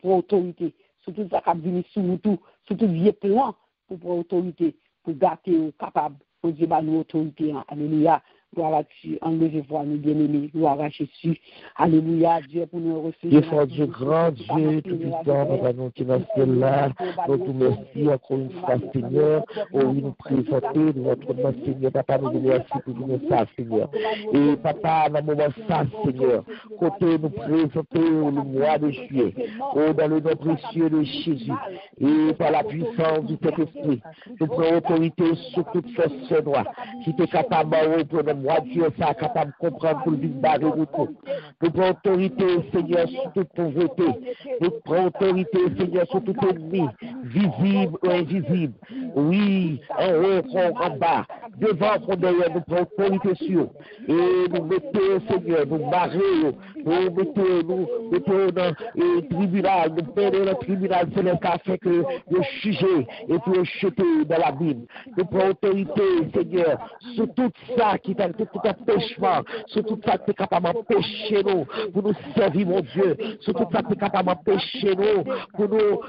autorité, sur tout ça qui a venu sur nous, sur tout vieux plan, pour prendre autorité, pour gâter, capable, pour Dieu, nous autorité. Alléluia. Gloire à Dieu, enlevez-vous, nous bien-aimés, gloire à Jésus. Alléluia, Dieu, pour nous recevoir. Dieu fort, Dieu grand, Dieu tout-puissant, nous allons te remercier là. Nous te remercions encore une fois, Seigneur. Oh, oui, nous présenter notre nom, Seigneur. Papa, nous vous remercions pour nous ça, Seigneur. Et papa, dans le moment ça, Seigneur, côté nous présenter le mois de juillet. Oh, dans le nom précieux de Jésus. Et par la puissance du Saint-Esprit, nous prenons autorité sur toute force noire qui est capable de moi, Dieu, ça capable de comprendre pour le vivre de route. Nous prenons autorité, Seigneur, sur toute pauvreté. Nous prenons autorité, Seigneur, sur tout ennemi, visible ou invisible. Oui, en haut, en bas, devant, en derrière, nous prenons autorité sur eux. Et nous mettons, Seigneur, nous barrons, nous mettons dans le tribunal, nous prenons le tribunal céleste afin que nous juger et pour jeter dans l'abîme. Nous prenons autorité, Seigneur, sur tout ça qui est tout empêchement, sur tout ça qui est capable d'empêcher nous, pour nous servir, mon Dieu, sur tout ça qui est capable d'empêcher nous, pour nous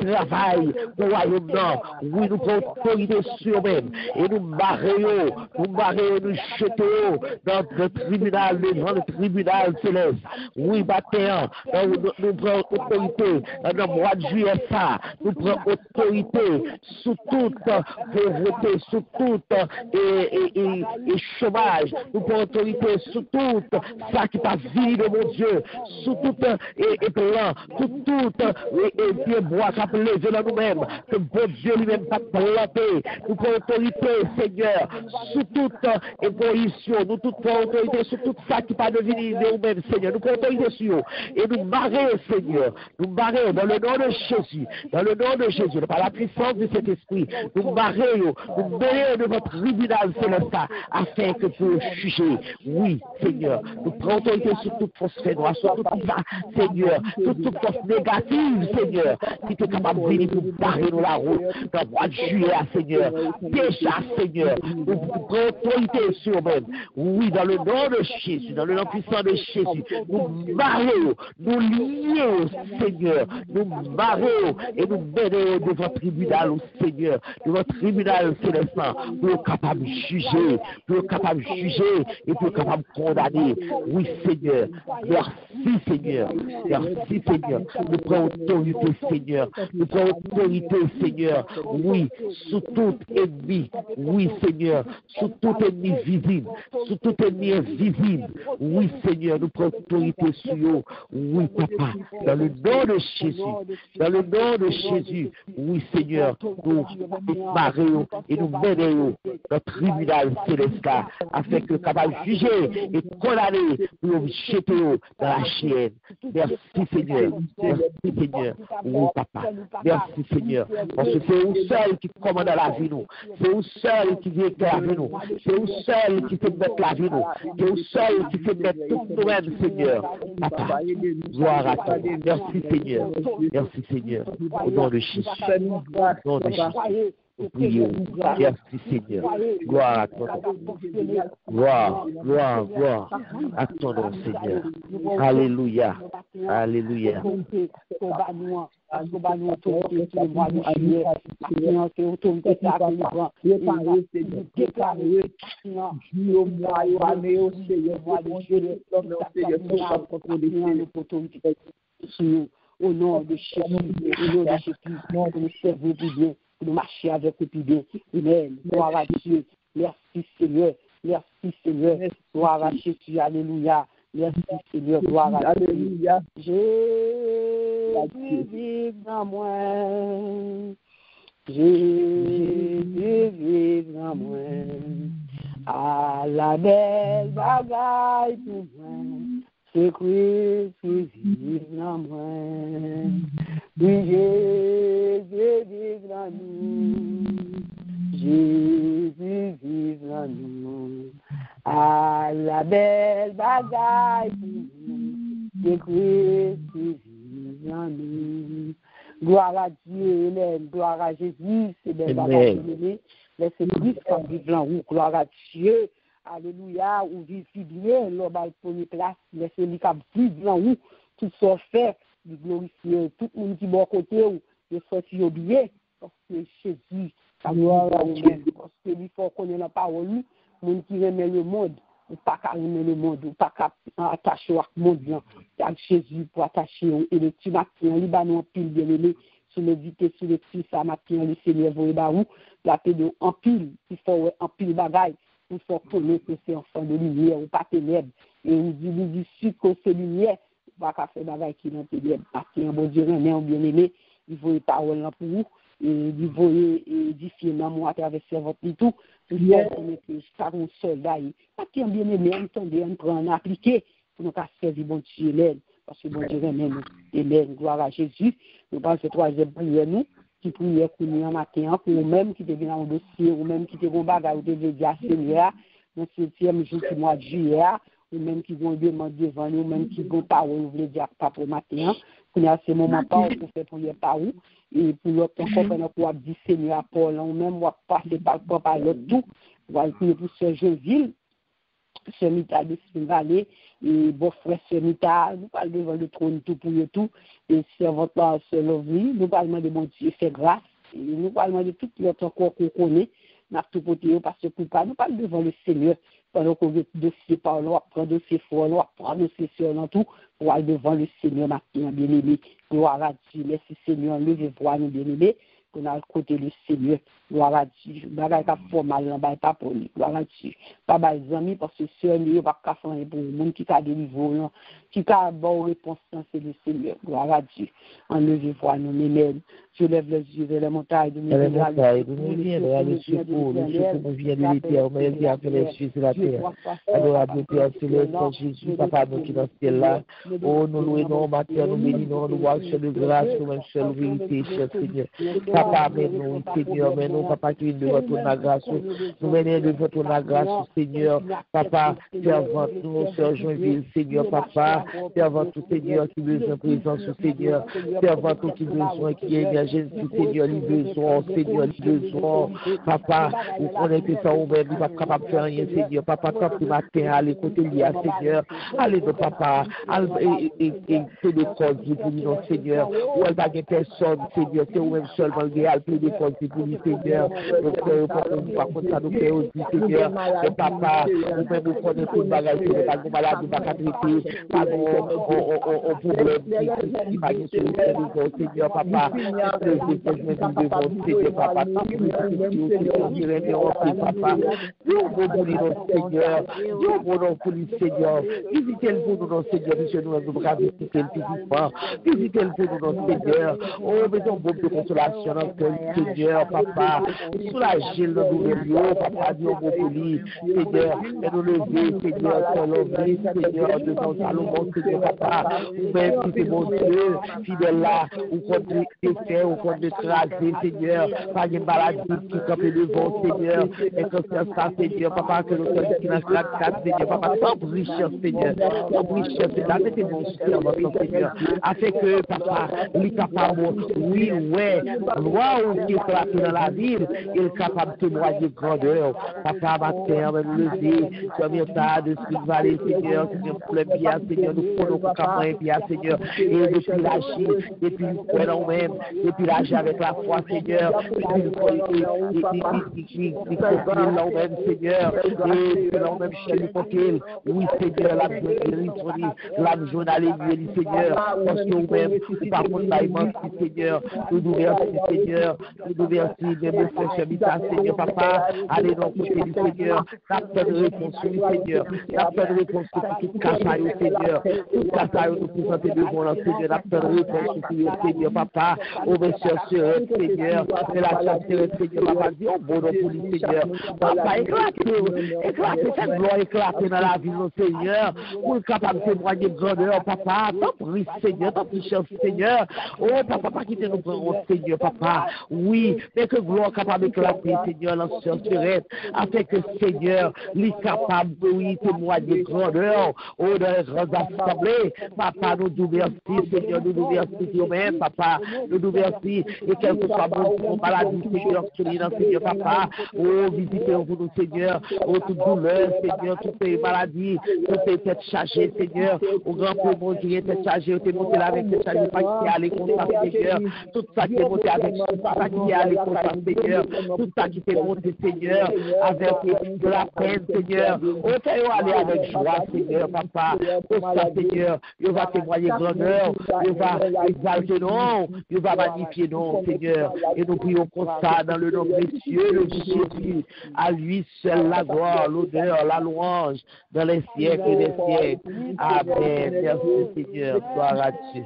travailler pour le royaume nord. Oui, nous prenons autorité sur nous-mêmes et nous barrons, nous jetons dans le tribunal, devant le tribunal céleste. Oui, matin, nous prenons autorité dans le mois de juillet, ça, nous prenons autorité sur toute pauvreté, sur toute le chômage, nous prenons autorité sur tout ça qui t'a vie de mon Dieu, sur tout et plan, tout et bois qui a levé dans nous-mêmes, que bon Dieu lui-même t'a planté. Nous prenons autorité, Seigneur, sur toute évolution, nous prenons autorité sur tout ça qui t'a devenu de nous-mêmes, Seigneur. Nous prenons autorité sur eux et nous barrer, Seigneur, nous barrer dans le nom de Jésus, par la puissance de cet esprit, nous barrer, nous mêler de votre tribunal céleste afin que vous juger. Oui, Seigneur, nous prenons autorité sur toute force noire, sur tout ça, Seigneur, sur toute force négative, Seigneur, qui est capable de venir pour barrer nous la route dans le mois de juillet, Seigneur. Déjà, Seigneur, nous prenons autorité sur eux-mêmes. Oui, dans le nom de Jésus, dans le nom puissant de Jésus, nous barrons, nous lions, Seigneur, nous barrons et nous menons de votre tribunal, Seigneur, de votre tribunal céleste, pour être capable de juger, pour être capable de juger et pour être capable de condamner. Oui, Seigneur, merci, Seigneur, merci, Seigneur. Nous prenons autorité, Seigneur, nous prenons autorité, Seigneur, oui, sous tout ennemi, oui, Seigneur, sous tout ennemi visible, sous tout ennemi invisible, oui, Seigneur, nous prenons autorité sur eux, oui, Papa, dans le nom de Jésus, dans le nom de Jésus, oui, Seigneur, nous marions et nous menons notre tribunal céleste afin que capable de juger et condamner pour nous jeter dans la chienne. Merci, Seigneur, merci, Seigneur, oui, Papa, merci, Seigneur, parce que c'est vous seul qui commande la vie, nous, c'est vous seul qui dirige la vie, nous, c'est vous seul qui fait mettre la vie, nous, c'est vous seul qui fait mettre tout nous-mêmes, Seigneur, Papa, gloire à toi, merci, Seigneur, au nom de Jésus, au nom de Jésus. Nous prions. Merci Seigneur. Gloire à ton nom. Gloire à ton nom, Seigneur. Alléluia. Alléluia. Au nom de Jésus, nous servons plus bien. Nous marcher avec eux plus bien. Amen. Gloire à Dieu. Merci Seigneur. Merci Seigneur. Gloire à Jésus. Alléluia. Merci Seigneur. Gloire à Dieu. Jésus vive dans moi. Jésus vive dans moi. À la belle bagaille pour moi. C'est Christ qui vit dans moi. Oui, Jésus vit dans nous. Jésus vit dans nous. À la belle bagaille pour nous. C'est Christ qui vit dans nous. Gloire à Dieu, Hélène. Gloire à Jésus. C'est belle bagaille pour nous. Laissez Christ comme vivre dans nous. Gloire à Dieu. Alléluia, ou vivre bien, l'homme à la première place, laissez-lui comme vivre dans vous, tout ça fait, de glorifier tout le monde qui est bon côté, ou de sortir bien, parce que Jésus, ça gloire à vous-même, parce que il faut connaître la parole, le monde qui remet le monde, ou pas qu'à remettre le monde, ou pas qu'à attacher au monde, avec Jésus pour attacher, et le petit matin, Libanon, pile bien aimé, sur le vité, sur le petit, ça matin, le Seigneur, vous et la paix de en pile, il faut en pile bagaille. Il faut connaître que c'est enfant de lumière ou pas ténèbres. Et on dit que c'est lumière, il ne va pas faire des choses qui sont ténèbres. Parce qu'un bon Dieu, un bien aimé, il faut les paroles pour vous, et il faut édifier l'amour à travers votre et tout. Il faut connaître que c'est un soldat. Parce qu'un bien aimé, on prend en appliquer pour nous servir bon Dieu l'aide. Parce que bon Dieu, amen, gloire à Jésus. Nous pensons que troisième prière, nous. Qui priait pour nous en matin, ou même qui te vient dans le dossier, ou même qui te vient bagarre, ou te veut dire Seigneur, dans ce 7e jour du mois de juillet, ou même qui vont demander devant nous, ou même qui vont parler, ou veut dire pas pour matin, qu'on a ce moment pas pour faire prier par où, et pour l'autre encore, pendant qu'on a dit Seigneur Paul, ou même on va passer par l'autre tout, on va prier pour ce Jeuville, ce Mita de Spinvalé, et bon frère ce Mita, nous parlons devant le trône tout pour le tout, et servant par ce Lovely, nous parlons de mon Dieu fait grâce, et nous parlons de tout l'autre corps qu'on connaît, n'a tout côté, parce que pour pas, nous parlons devant le Seigneur, pendant qu'on veut dossier par là, prendre dossier fort, là, prendre dossier sur dans tout, pour aller devant le Seigneur, maintenant, bien-aimé, gloire à Dieu, merci Seigneur, levez-vous, nous bien-aimés, qu'on a à côté du Seigneur, gloire à Dieu. Bagay ka formal nan bay pa pour lui, gloire à Dieu. Pas bay amis parce que seul lui pas ka faire pour monde qui ka délivrer, qui ka bonne réponse c'est le Seigneur, gloire à Dieu. Enlevez voix nous amen. Je lève les yeux vers les montagnes de mes nous viendra le secours nous vient de l'Éternel qui a fait les cieux sur la terre. Adorable Père céleste, Jésus, Papa, nous qui dans ce ciel-là, oh, nous louons, matin, nous bénissons, nous voyons de grâce, nous-mêmes, seule vérité, cher Seigneur. Papa, amène-nous, Seigneur, amène-nous, Papa, qui vient de votre grâce, nous menons de votre grâce, Seigneur. Papa, servante-nous, Sœur Joinville, Seigneur, Papa, servante-nous, Seigneur, qui besoin de présence, Seigneur, servante-nous, qui besoin, qui est Seigneur, les besoins, Seigneur, les besoins. Papa, vous connaissez ça vous-même, vous n'êtes pas capable de faire rien, Seigneur. Papa, tant que matin, allez côté lié, Seigneur. Allez de papa, et c'est des causes pour nous, Seigneur. Ou elle n'a pas personne, Seigneur. C'est vous-même seulement le gars, c'est des causes pour nous, Seigneur. Donc, par contre, ça nous fait aussi, Seigneur. Et papa, vous-même, vous connaissez tout le bagage, c'est pas de maladie, pas de traiter, pas de problème, qui va nous solution, Seigneur, papa. Visitez-le pour nous, Seigneur, monsieur, nous avons visité le physiquement, visitez-le pour nous, Seigneur, oh, mettons beaucoup de consolation dans le Seigneur, papa, soulagez-le dans nos lieux, papa, Dieu, bon pour lui, Seigneur, et nous lever, Seigneur, sur l'objet, Seigneur, de ton Salomon, Seigneur, papa, même si c'est mon Dieu, fidèle là, ou contre les ou contre écraser, Seigneur, par une maladie qui campe devant, Seigneur, et que ça, Seigneur, papa, que nous sommes qui n'a pas Seigneur, papa, sans richesse, Seigneur, sans richesse, Seigneur, mettez mon soutien, votre Seigneur, afin que, papa, lui capable, oui, ouais, waouh, qui est frappé dans la ville, il est capable de témoigner grandeur, papa, matin, même lever, sur mes tas de Sud Valley, Seigneur, Seigneur, pour le bien, Seigneur, nous prenons pour campagne, bien, Seigneur, et depuis l'agir, depuis nous prenons même, depuis l'agir avec la foi, Seigneur, depuis nous même, Seigneur, et nous même chez nous, oui, Seigneur, la journal est Seigneur, parce que nous-mêmes, par contre, ça immense, Seigneur, nous merci, Seigneur, nous merci, même Seigneur, papa, allez dans le côté du Seigneur, n'a pas de réponse, Seigneur, n'a pas de réponse pour toute casse-aille, Seigneur, toute casse-aille, nous présenter devant le Seigneur, n'a pas de réponse pour Seigneur, papa, au monsieur, Seigneur, mais la chance, Seigneur, papa, dit, oh, bon, pour lui, Seigneur, papa, éclatez, cette gloire éclatée dans la vie, Seigneur, pour être capable de témoigner de grandeur, papa, tant pis, Seigneur, tant pis, cher Seigneur, oh, papa, pas quitter nous prendre, Seigneur, papa, oui, mais que gloire capable d'éclater, Seigneur, la sœur Thérèse, afin que, Seigneur, lui capable, oui, témoigner de grandeur, oh, dans les grandes assemblées, papa, nous merci, Seigneur, nous merci, Dieu-même, papa, nous merci, et quel que soit mon maladie, Seigneur, papa, oh, visitez-vous, nous, Seigneur, oh, toute douleur, Seigneur, toutes les maladies, toutes les têtes chargées, Seigneur, au grand peu, mon Dieu, tête chargée, t'es monté là avec tête chargée, pas qui est allé contre ça, Seigneur, tout ça qui est monté avec ça qui est allé contre ça, Seigneur, tout ça qui est monté, Seigneur, avec de la peine, Seigneur, oh, fais-nous aller avec joie, Seigneur, papa, pour ça, Seigneur, il va témoigner grandeur, il va exalter non, il va magnifier non, Seigneur, et nous prions pour ça dans le nom précieux de Jésus, à lui seul la gloire, l'honneur, la louange, dans les siècles et les siècles. Amen. Merci Seigneur, gloire à Dieu.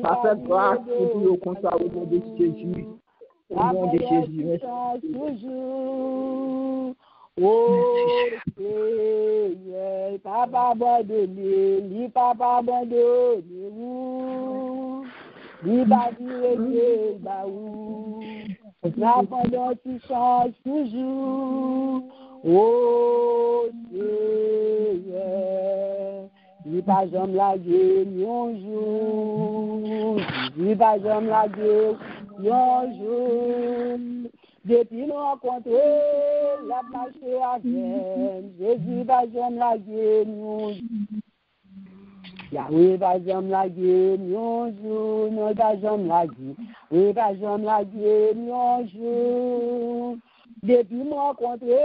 Parfait grâce et puis au contraire au nom de Jésus. Au nom de Jésus. Oh Seigneur, papa abandonné, ni papa abandonné, ni pas dire baou. La pendant tu changes toujours. Oh Seigneur, ni pas jamais la gueule, un jour, ni pas jamais la gueule, un jour. Depuis nous rencontrer, la marché avec Jésus pas jamais la gueule, un jour. Yahweh pas jamais la gueule, un jour, non pas jamais la gueule, oui pas jamais la gueule, un jour. Depuis nous rencontrer,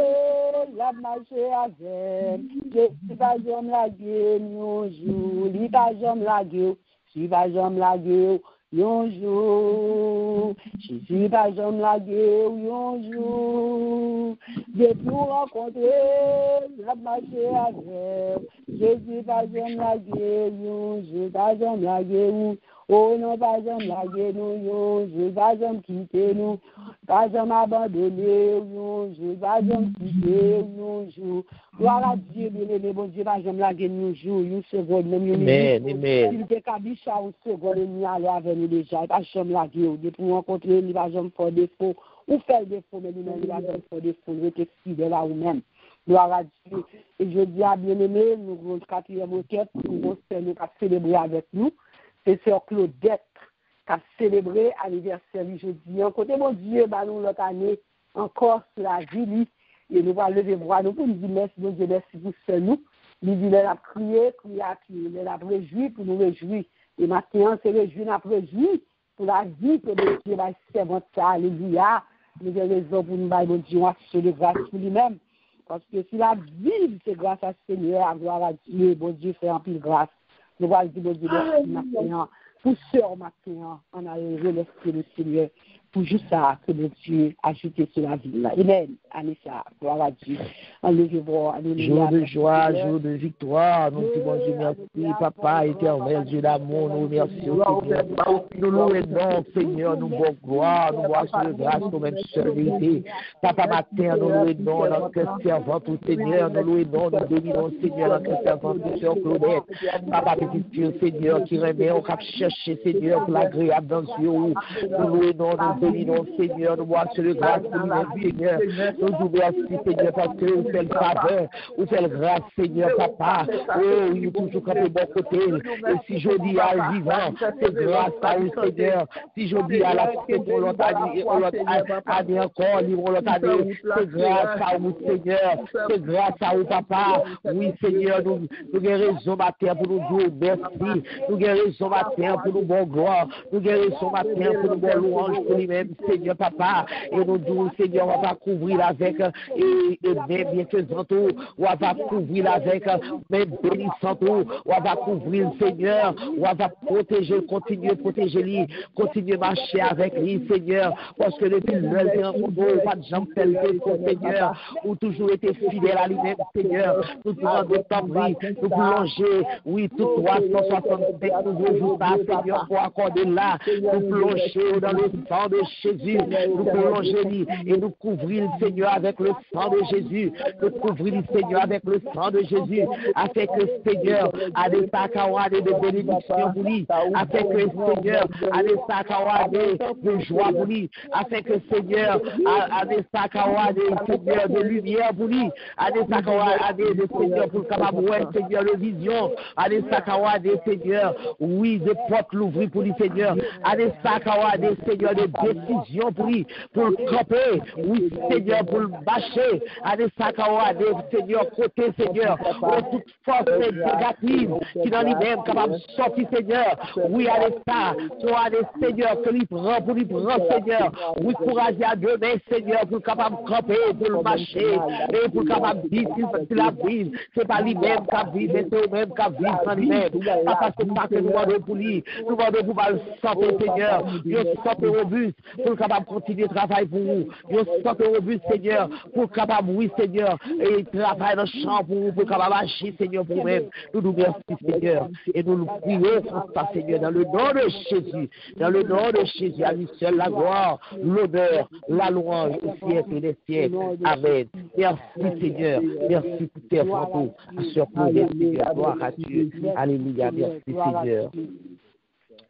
la marché avec Jésus pas jamais la gueule, un jour, lui pas jamais la gueule, si pas jamais la gueule, Yonjou, Jésus pas jamais lagué, yonjou, depuis rencontrer, la marché avec, Jésus pas jamais lagué, yonjou, pas jamais lagué, oh non, pas jamais lagué, nous, yonjou, pas jamais quitter nous, pas jamais abandonné, yonjou, pas jamais quitter, yonjou, gloire à Dieu, bien-aimé, bon Dieu, pas jamais lagué, nous, une seconde, même une minute, il était cabicha, une seconde, il allait avec nous déjà, il pas jamais lagué, depuis rencontrer, il va jamais faire défaut, ou faire défaut, mais lui-même, il va jamais faire défaut, il était fidèle à vous-même. Gloire à Dieu. Et je dis à bien-aimé, nous avons une quatrième requête, nous avons célébrer avec nous. C'est Sœur Claudette qui a célébré l'anniversaire jeudi. En côté, mon Dieu, nous l'autre année, encore sur la vie, et nous allons lever voir nous pour nous dire merci, mon Dieu, merci pour ce nous. Nous disons, elle a crié, elle a réjoui pour nous réjouir. Et maintenant, c'est réjoui, on a réjoui pour la vie que Dieu va servir ça. Alléluia. Nous avons raison pour nous, mon Dieu, on a fait de grâce pour lui-même. Parce que si la vie, c'est grâce à ce Seigneur, à gloire à Dieu, bon Dieu fait un peu de grâce. Nous allons dire, bon Dieu, merci maintenant. Pour sœur maintenant, on a remercié le Seigneur pour juste ça que le Dieu a ajouté sur la vie. Amen. Anissa, gloire à Dieu. Enlevez-vous. Jour de joie, jour de victoire. Nous disons, bon Dieu, merci, Papa éternel, Dieu d'amour, nous remercions, Seigneur. Nous louons, Seigneur, nous bon gloire, nous voici de grâce, nous même seule vérité. Papa matin, nous louons notre servante, au Seigneur, nous louons, nous bénissons, Seigneur, notre servante, Sœur Claudette. Papa, petit Dieu, Seigneur, qui remet, on cap chercher, Seigneur, pour l'agréable dans ce lieu. Nous louons, nous bénissons, Seigneur, nous voici de grâce, pour nous, Seigneur. Nous vous merci, Seigneur, parce que vous faites le faveur, vous faites grâce, Seigneur, Papa. Oh, il est toujours quand de bon côté. Et si je dis à le vivant, c'est grâce à vous, Seigneur. Si je dis à la fête, on l'autre année encore, on l'autre année, c'est grâce à vous, Seigneur. C'est grâce à vous, Papa. Oui, Seigneur, nous avons raison matin pour nous dire merci. Nous avons raison matin pour nous bon gloire. Nous avons raison matin pour nous bon louange pour lui-même, Seigneur, Papa. Et nous disons, Seigneur, on va couvrir avec et même bienfaisant tout, on va couvrir avec même bénissant tout, on va couvrir le Seigneur, on va protéger, continuer à protéger lui, continuer à marcher avec lui, Seigneur, parce que depuis le pas de gens tel que Seigneur, ou toujours été fidèle à lui-même, Seigneur, nous demandons tant oui, nous plonger, oui, tout 365 nouveaux jours, Seigneur, pour accorder là, nous plonger dans le sang de Jésus, nous plonger lui et nous couvrir, Seigneur, avec le sang de Jésus, nous couvrir le Seigneur avec le sang de Jésus, afin que Seigneur, à des sacawades de bénédiction pour lui, afin que Seigneur, à des sacawades de joie pour lui, afin que Seigneur, à des sacawades, Seigneur, de lumière pour lui, à des sacawades de Seigneur, pour capable Seigneur, de vision, à des sacawades, Seigneur, oui, de portes l'ouvrir pour lui, Seigneur, à des sacawades, Seigneur, de décision pour lui, pour le camper, oui, Seigneur, pour le bâcher, à des sacawades, Seigneur, côté, Seigneur, pour toute force négative qui dans lui-même capable de sortir, Seigneur, oui, à des ça, soit des Seigneur, que lui prend, pour lui prendre, Seigneur, oui, courage à demain, Seigneur, pour capable de camper, pour le marcher, et pour capable de vivre, si la vie, c'est pas lui-même qui vit, mais c'est lui-même qui vit sans lui-même, parce que c'est ça que nous demandons pour lui, nous demandons pour le santé, Seigneur, Dieu santé robuste, pour capable de continuer le travail pour vous, Dieu santé robuste, Seigneur, pour capable, oui, Seigneur, et travailler dans le champ pour vous, pour capable agir, Seigneur, pour vous-même, nous nous remercions, Seigneur, et nous nous prions pour ça, Seigneur, dans le nom de Jésus, dans le nom de Jésus, à lui seul la gloire, l'honneur, la louange au siècle et des siècles. Amen. Merci, Seigneur. Merci pour tes photos. À ce point, Seigneur. Gloire à Dieu. Alléluia. Merci, Seigneur.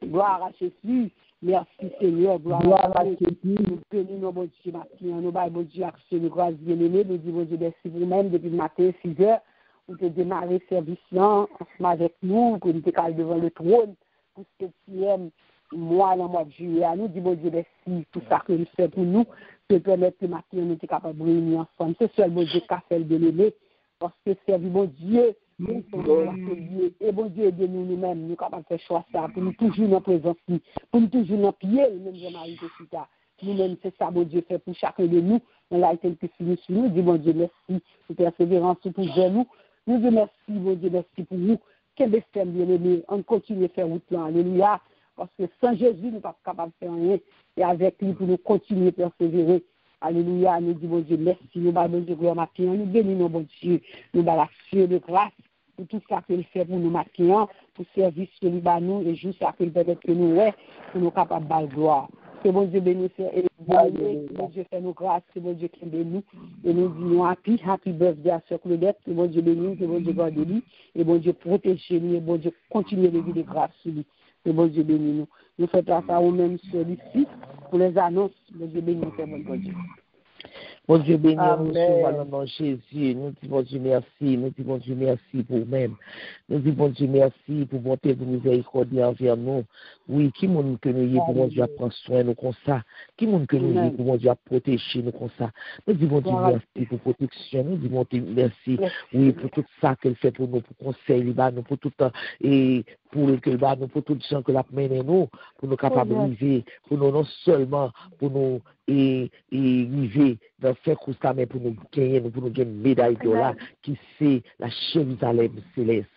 Gloire à Jésus. Merci, Seigneur. Gloire à Jésus. Nous bénissons, bon Dieu, matin. Nous baillons, bon Dieu, action de grâce bien-aimée. Nous disons, bon Dieu, merci vous-même depuis le matin, 6 heures. Vous avez démarré le service là, ensemble avec nous, pour nous décaler devant le trône, pour ce qui aime, moi, dans le mois de juillet. Nous disons, bon Dieu, merci pour ça que nous fait pour nous, pour permettre que matin, nous sommes capables de réunir ensemble. C'est seul, bon Dieu, qui a fait le bien-aimé, parce que servir, bon Dieu, nous sommes et bon Dieu, aidez-nous nous-mêmes, nous sommes capables de faire choix ça, pour nous toujours dans la présence, pour nous toujours dans le pied, nous-mêmes, Jean-Marie Tessita. Nous-mêmes, c'est ça, bon Dieu, fait pour chacun de nous. On l'a été le plus fini sur nous. Dis, bon Dieu, merci pour persévérance pour nous. Nous disons merci, bon Dieu, merci pour vous. Quel destin bien-aimé. On continue à faire route là. Alléluia. parce que sans Jésus, nous ne sommes pas capables de faire rien. Et avec lui, pour nous continuer à persévérer. Alléluia, nous disons, bon Dieu, merci, nous bon Dieu, gloire matin, nous bénissons, bon Dieu, nous la cieux de grâce pour tout ça qu'il fait pour nous matin, pour service que nous nous, et juste ça qu'il peut-être que nous, ouais, pour nous capables de gloire. Que bon Dieu bénisse, et bon Dieu fait nos grâces, que bon Dieu qui bénisse, et nous disons happy birthday à Sœur Claudette, que bon Dieu bénisse, que bon Dieu garde lui, et bon Dieu protège lui, et bon Dieu continue de vivre de grâce sur lui. Que bon Dieu bénisse nous. Nous faisons ça au même sur ici, pour les annonces, bon Dieu bénisse, bon Dieu. Bon Dieu béni, nous souvent dans le nom de Jésus. Nous disons Dieu merci. Nous disons Dieu merci pour nous-mêmes. Nous disons Dieu merci pour monter pour miséricorde envers nous. Oui, qui monde que nous y pour mon Dieu prendre soin nous comme ça. Qui monde que nous y pour mon Dieu protéger nous comme ça. Nous disons Dieu merci pour protection. Nous disons Dieu merci. Oui, pour tout ça qu'elle fait pour nous, pour conseil, nous pour tout et pour le que nous pour tout gens que l'a mené nous, pour nous capables de vivre, pour nous non seulement pour nous et vivre dans faire constat mais pour nous gagner une médaille de là qui c'est la Jérusalem céleste.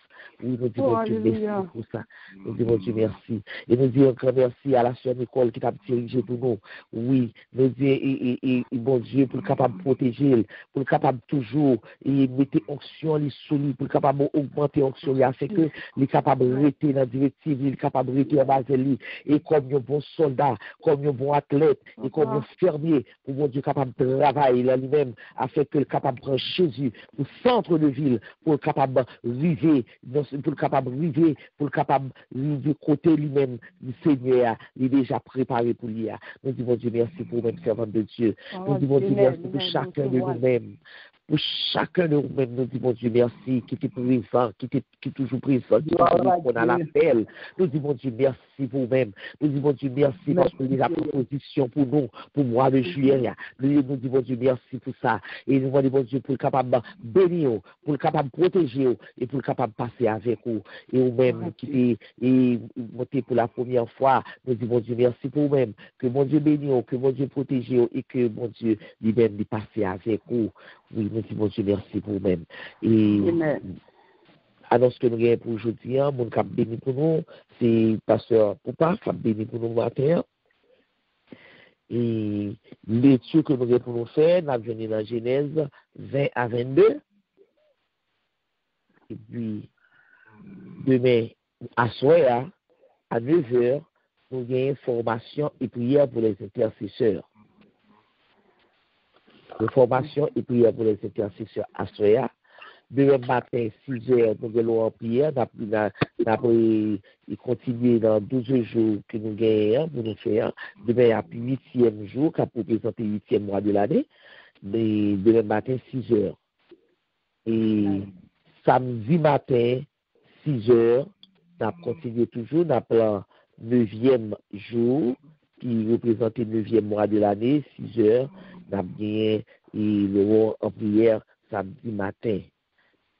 Oui, nous disons Dieu merci pour ça. Nous disons Dieu merci. Et nous disons encore merci à la sœur Nicole qui t'a dirigé pour nous. Oui, nous disons, et bon Dieu, pour le capable de protéger, pour le capable toujours, et mettre onction sur lui, pour le capable d'augmenter onction, afin que les capable de rester dans la directive, il est capable de rester en base de lui, et comme un bon soldat, comme un bon athlète, et comme un fermier, pour mon Dieu capable de travailler là lui-même, afin que le capable de prendre Jésus au centre de ville, pour le capable de vivre pour le capable de vivre, pour le capable de côté lui-même, du Seigneur, il est déjà préparé pour lui. Nous disons Dieu merci pour même servant de Dieu. Nous disons Dieu merci pour chacun de nous-mêmes. Pour chacun de nous-mêmes, nous disons Dieu merci, qui est présent, qui est toujours présent, qui répond à l'appel. Nous disons Dieu merci pour nous-mêmes. Nous disons Dieu merci parce qu'il y a la proposition pour nous, pour le mois de juillet. Nous disons Dieu merci pour ça. Et nous demandons Dieu pour le capable de bénir, pour le capable de protéger et pour le capable de passer avec vous. Et nous-mêmes qui est monté pour la première fois, nous disons Dieu merci pour vous-même. Que mon Dieu bénisse, que mon Dieu protège et que mon Dieu lui-même lui passe avec vous. Oui, nous disons Dieu merci pour vous-même. Et annonce que nous avons pour aujourd'hui, mon cap béni pour nous, c'est pasteur Poupa, cap béni pour nous matin. Et l'étude que nous avons pour nous faire, nous avons venu dans Genèse 20 à 22. Et puis, demain, à soir, à 9h, nous avons formation et prière pour les intercesseurs. De formation et prière pour les intercesseurs à soir. Demain matin, 6h, nous allons en prière. Nous allons continuer dans 12 jours que nous gagnons pour nous faire. Demain, il y a 8e jour, qui a pour présenter 8e mois de l'année. Mais demain matin, 6h. Et samedi matin, 6h, nous allons continuer toujours. Nous allons 9e jour, qui représente le 9e mois de l'année, 6h. Nous avons gagné le en prière samedi matin.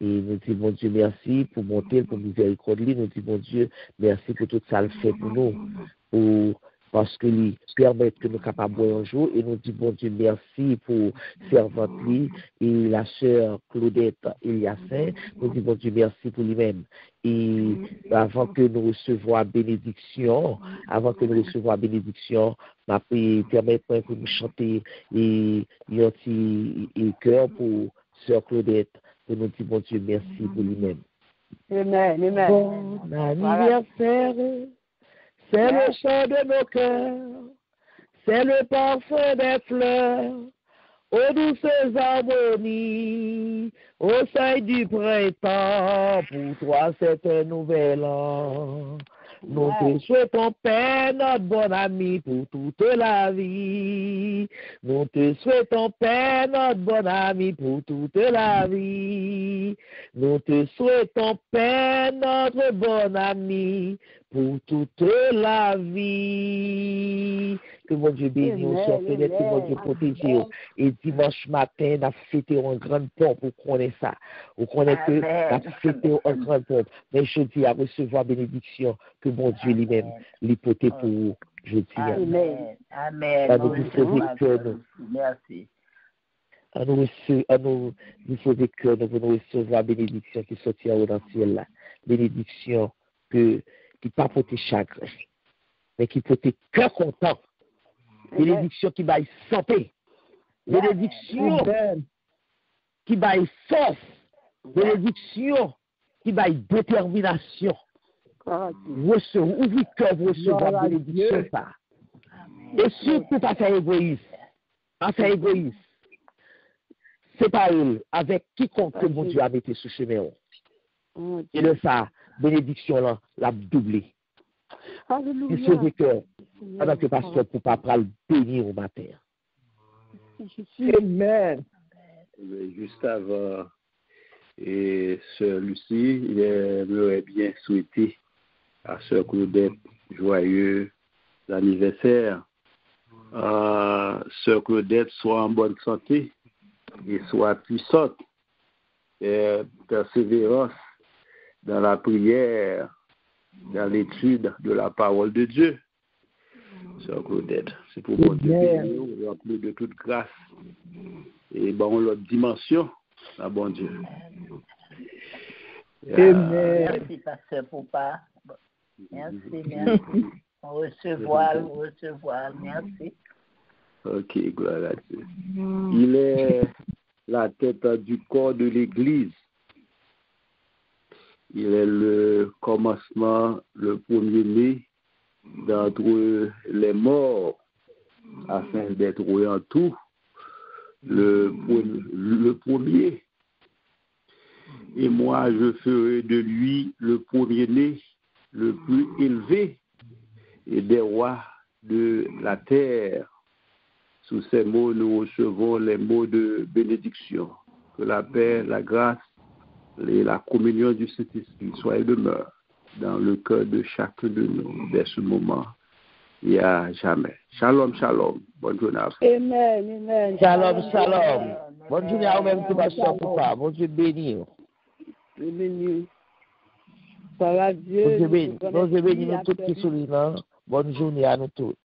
Et nous disons Dieu merci pour monter, pour miséricorde. Nous disons Dieu merci pour tout ça le fait pour nous, parce que lui permet que nous soyons capables de boire un jour. Et nous disons Dieu merci pour servante lui et la sœur Claudette Eliassin. Nous disons Dieu merci pour lui-même. Et avant que nous recevions la bénédiction, m'a permettre que nous chanter et cœur pour sœur Claudette. Et nous disons Dieu merci pour lui-même. Amen, amen. Bon anniversaire, c'est le chant de nos cœurs, c'est le parfum des fleurs, aux douces harmonies, au seuil du printemps, pour toi c'est un nouvel an. Nous te souhaitons, Père, notre bon ami, pour toute la vie. Nous te souhaitons, Père, notre bon ami, pour toute la vie. Nous te souhaitons, Père, notre bon ami, pour toute la vie. Que mon Dieu bénisse, que mon Dieu protège. Et dimanche matin, nous fêtons en grande pompe pour connaître ça. Vous connaissez que nous fêtons en grande pompe. Mais je dis à recevoir bénédiction que mon Dieu lui-même les porte pour vous. Je dis Amen. Amen. Merci. À nous faisons que nous voulons recevoir la bénédiction qui sortira dans le ciel là. Bénédiction qui pas porter chagrin. mais qui peut être cœur content. Bénédiction qui baille santé. Bénédiction qui baille force. Bénédiction qui baille détermination. Ouvrez cœur pour recevoir bénédiction ça. Et surtout pas faire égoïsme. Pas faire égoïsme. C'est pas elle avec quiconque que mon Dieu a mis sur chemin. Et le ça, bénédiction là, l'a doublé. Alléluia. Il sauve cœur. Alors que pasteur pour pas le bénir au matin. Amen. Juste avant, et Sœur Lucie, il aimerait bien souhaiter à Sœur Claudette joyeux anniversaire. Sœur Claudette soit en bonne santé et soit puissante et persévérance dans la prière, dans l'étude de la parole de Dieu. Sœur Claudette, c'est pour mon Dieu bénir, rempli de toute grâce et bon l'autre dimension, à bon Dieu. Amen. Merci, Pasteur Poupa. Merci. Recevoir, merci. Ok, gloire à Dieu. Il est la tête du corps de l'Église. Il est le commencement, le premier-né d'entre les morts, afin d'être en tout le premier. Et moi, je ferai de lui le premier-né, le plus élevé, et des rois de la terre. Sous ces mots, nous recevons les mots de bénédiction. Que la paix, la grâce et la communion du Saint-Esprit soient et demeurent dans le cœur de chacun de nous dès ce moment et à jamais. Shalom, shalom. Bonne journée à vous. Amen. Shalom. Bonne journée à vous-même, tout pasteur Poupa. Bon Dieu béni. Béni. Ça va Dieu. Bon Dieu béni nous tous qui sont là. Bonne journée à nous tous.